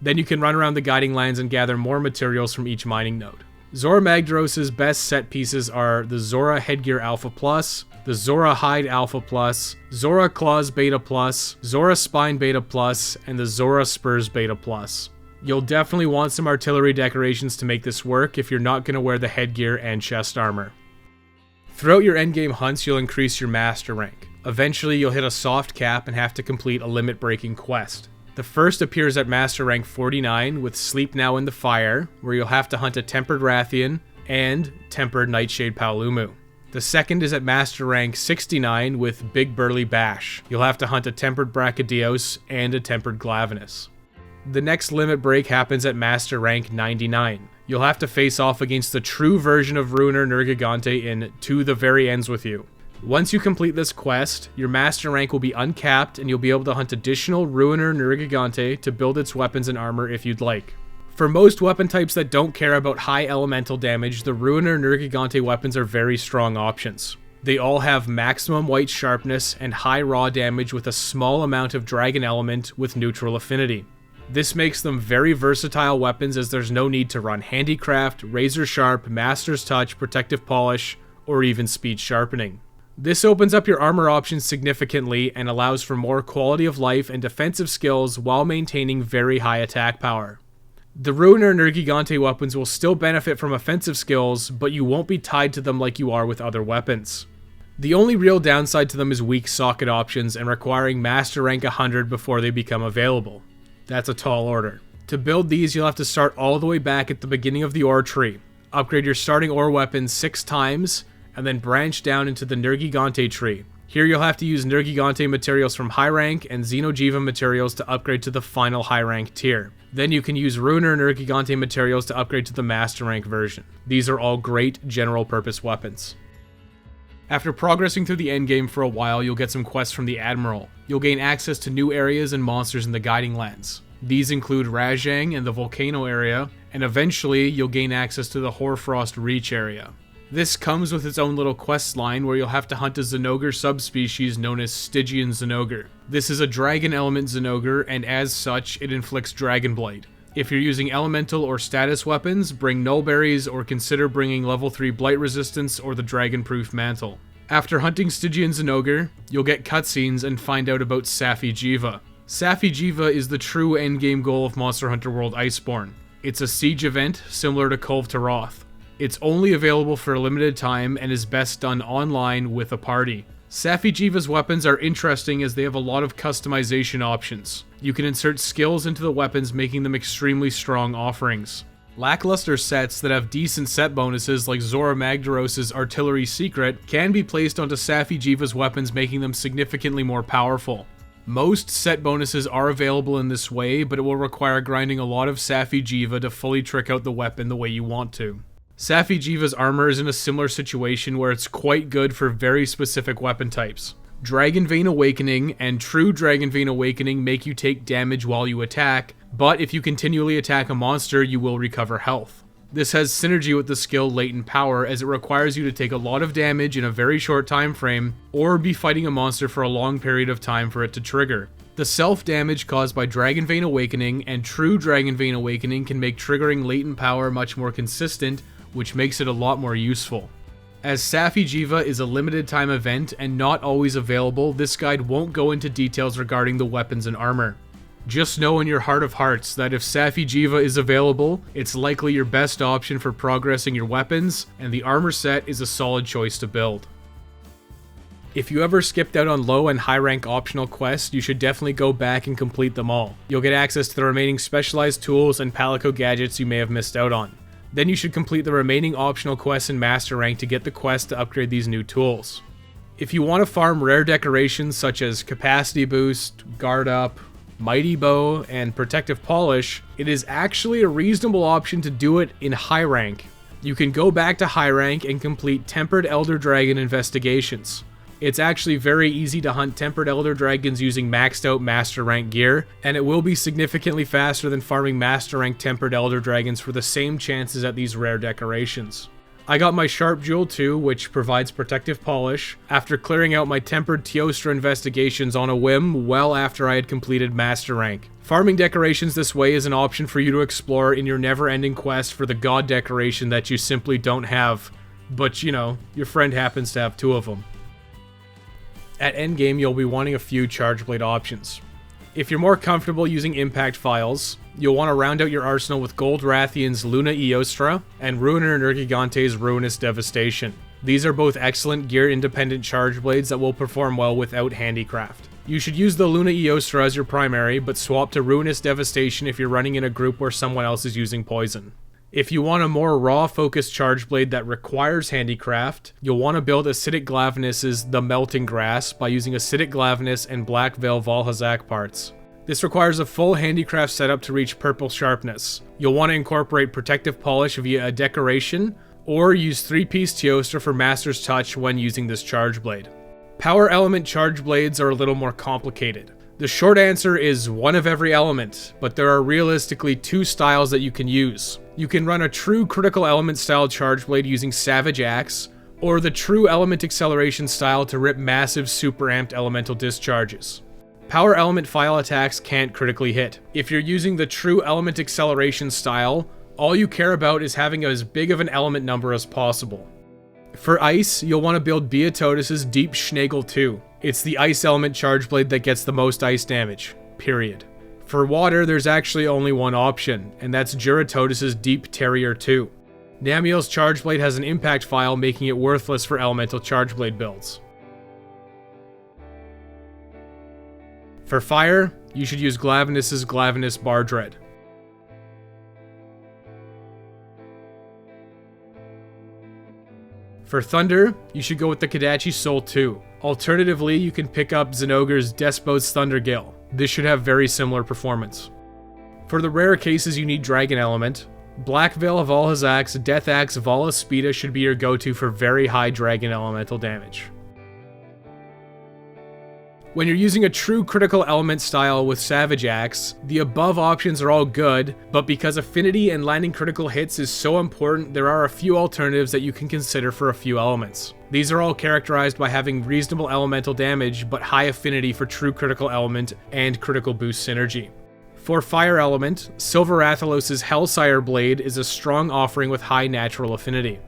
Then you can run around the Guiding Lands and gather more materials from each mining node. Zorah Magdaros' best set pieces are the Zorah Headgear Alpha Plus, the Zorah Hide Alpha Plus, Zorah Claws Beta Plus, Zorah Spine Beta Plus, and the Zorah Spurs Beta Plus. You'll definitely want some artillery decorations to make this work if you're not going to wear the headgear and chest armor. Throughout your endgame hunts, you'll increase your master rank. Eventually, you'll hit a soft cap and have to complete a limit-breaking quest. The first appears at Master Rank 49 with Sleep Now in the Fire, where you'll have to hunt a Tempered Rathian and Tempered Nightshade Paolumu. The second is at Master Rank 69 with Big Burly Bash. You'll have to hunt a Tempered Brachydios and a Tempered Glavenus. The next limit break happens at Master Rank 99. You'll have to face off against the true version of Ruiner Nergigante in To the Very Ends with You. Once you complete this quest, your Master Rank will be uncapped and you'll be able to hunt additional Ruiner Nergigante to build its weapons and armor if you'd like. For most weapon types that don't care about high elemental damage, the Ruiner Nergigante weapons are very strong options. They all have maximum white sharpness and high raw damage with a small amount of dragon element with neutral affinity. This makes them very versatile weapons as there's no need to run handicraft, razor sharp, master's touch, protective polish, or even speed sharpening. This opens up your armor options significantly and allows for more quality of life and defensive skills while maintaining very high attack power. The Ruiner Nergigante weapons will still benefit from offensive skills, but you won't be tied to them like you are with other weapons. The only real downside to them is weak socket options and requiring Master Rank 100 before they become available. That's a tall order. To build these, you'll have to start all the way back at the beginning of the ore tree, upgrade your starting ore weapon 6 times, and then branch down into the Nergigante tree. Here you'll have to use Nergigante materials from high rank and Xeno'jiiva materials to upgrade to the final high rank tier. Then you can use Ruiner Nergigante materials to upgrade to the Master Rank version. These are all great general purpose weapons. After progressing through the endgame for a while, you'll get some quests from the Admiral. You'll gain access to new areas and monsters in the Guiding Lands. These include Rajang and the Volcano area, and eventually you'll gain access to the Hoarfrost Reach area. This comes with its own little quest line where you'll have to hunt a Zinogre subspecies known as Stygian Zinogre. This is a dragon element Zinogre, and as such, it inflicts Dragon Blight. If you're using elemental or status weapons, bring Nullberries or consider bringing level 3 Blight Resistance or the Dragon-proof Mantle. After hunting Stygian Zinogre, you'll get cutscenes and find out about Safi'jiiva. Safi'jiiva is the true endgame goal of Monster Hunter World Iceborne. It's a siege event similar to Kulve Taroth. It's only available for a limited time and is best done online with a party. Safi'jiiva's weapons are interesting as they have a lot of customization options. You can insert skills into the weapons, making them extremely strong offerings. Lackluster sets that have decent set bonuses like Zorah Magdaros' Artillery Secret can be placed onto Safi'jiiva's weapons, making them significantly more powerful. Most set bonuses are available in this way, but it will require grinding a lot of Safi'jiiva to fully trick out the weapon the way you want to. Safi'jiiva's armor is in a similar situation where it's quite good for very specific weapon types. Dragon Vein Awakening and True Dragon Vein Awakening make you take damage while you attack, but if you continually attack a monster, you will recover health. This has synergy with the skill Latent Power, as it requires you to take a lot of damage in a very short time frame, or be fighting a monster for a long period of time for it to trigger. The self-damage caused by Dragon Vein Awakening and True Dragon Vein Awakening can make triggering Latent Power much more consistent, which makes it a lot more useful. As Safi'jiiva is a limited time event and not always available, this guide won't go into details regarding the weapons and armor. Just know in your heart of hearts that if Safi'jiiva is available, it's likely your best option for progressing your weapons, and the armor set is a solid choice to build. If you ever skipped out on low and high rank optional quests, you should definitely go back and complete them all. You'll get access to the remaining specialized tools and Palico gadgets you may have missed out on. Then you should complete the remaining optional quests in Master Rank to get the quest to upgrade these new tools. If you want to farm rare decorations such as Capacity Boost, Guard Up, Mighty Bow, and Protective Polish, it is actually a reasonable option to do it in high rank. You can go back to high rank and complete Tempered Elder Dragon investigations. It's actually very easy to hunt Tempered Elder Dragons using maxed out Master Rank gear, and it will be significantly faster than farming Master Rank Tempered Elder Dragons for the same chances at these rare decorations. I got my Sharp Jewel 2, which provides Protective Polish, after clearing out my Tempered Teostra investigations on a whim well after I had completed Master Rank. Farming decorations this way is an option for you to explore in your never-ending quest for the God decoration that you simply don't have, but you know, your friend happens to have 2 of them. At endgame, you'll be wanting a few Charge Blade options. If you're more comfortable using impact files, you'll want to round out your arsenal with Gold Rathian's Luna Teostra and Ruiner Nergigante's Ruinous Devastation. These are both excellent gear-independent Charge Blades that will perform well without handicraft. You should use the Luna Teostra as your primary, but swap to Ruinous Devastation if you're running in a group where someone else is using poison. If you want a more raw-focused charge blade that requires handicraft, you'll want to build Acidic Glavenus' The Melting Grass by using Acidic Glavenus and Black Veil Valhazak parts. This requires a full handicraft setup to reach purple sharpness. You'll want to incorporate protective polish via a decoration, or use 3-piece Teostra for Master's Touch when using this charge blade. Power element charge blades are a little more complicated. The short answer is one of every element, but there are realistically 2 styles that you can use. You can run a true critical element style charge blade using Savage Axe, or the true element acceleration style to rip massive super amped elemental discharges. Power element file attacks can't critically hit. If you're using the true element acceleration style, all you care about is having as big of an element number as possible. For ice, you'll want to build Beatotus' Deep Schnagel 2. It's the ice element charge blade that gets the most ice damage, period. For water, there's actually only one option, and that's Juratotus' Deep Terrier 2. Namiel's charge blade has an impact file, making it worthless for elemental charge blade builds. For fire, you should use Glavenus' Glavenus Bardred. For thunder, you should go with the Kodachi Soul 2. Alternatively, you can pick up Zenogre's Despot's Thundergale. This should have very similar performance. For the rare cases you need Dragon Element, Black Veil Valhazak's Death Axe Vala Spida should be your go-to for very high Dragon Elemental damage. When you're using a true critical element style with Savage Axe, the above options are all good, but because affinity and landing critical hits is so important, there are a few alternatives that you can consider for a few elements. These are all characterized by having reasonable elemental damage, but high affinity for true critical element and critical boost synergy. For fire element, Silver Rathalos' Hellsire Blade is a strong offering with high natural affinity.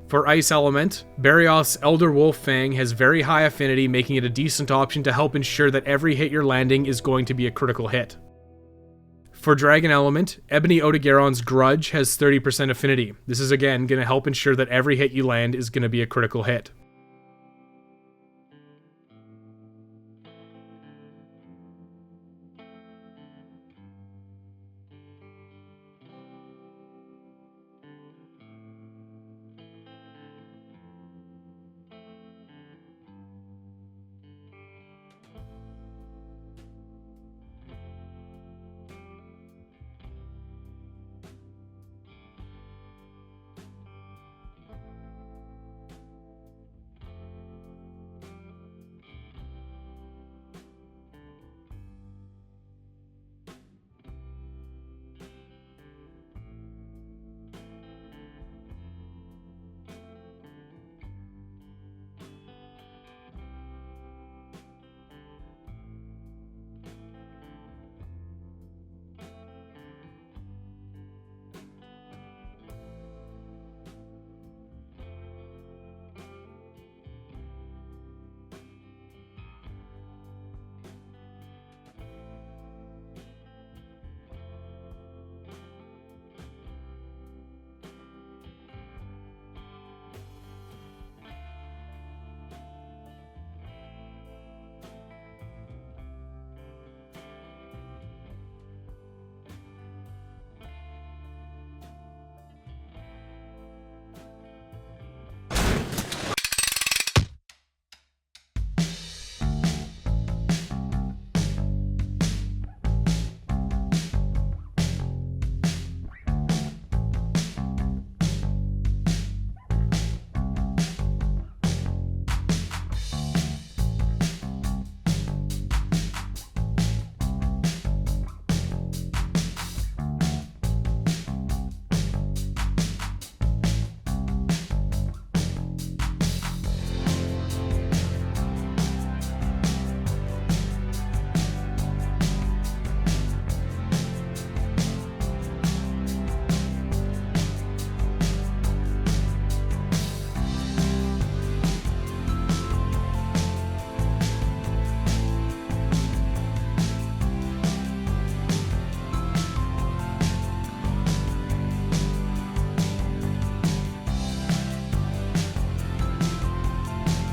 For ice element, Barioth's Elder Wolf Fang has very high affinity, making it a decent option to help ensure that every hit you're landing is going to be a critical hit. For dragon element, Ebony Odogaron's Grudge has 30% affinity. This is again going to help ensure that every hit you land is going to be a critical hit.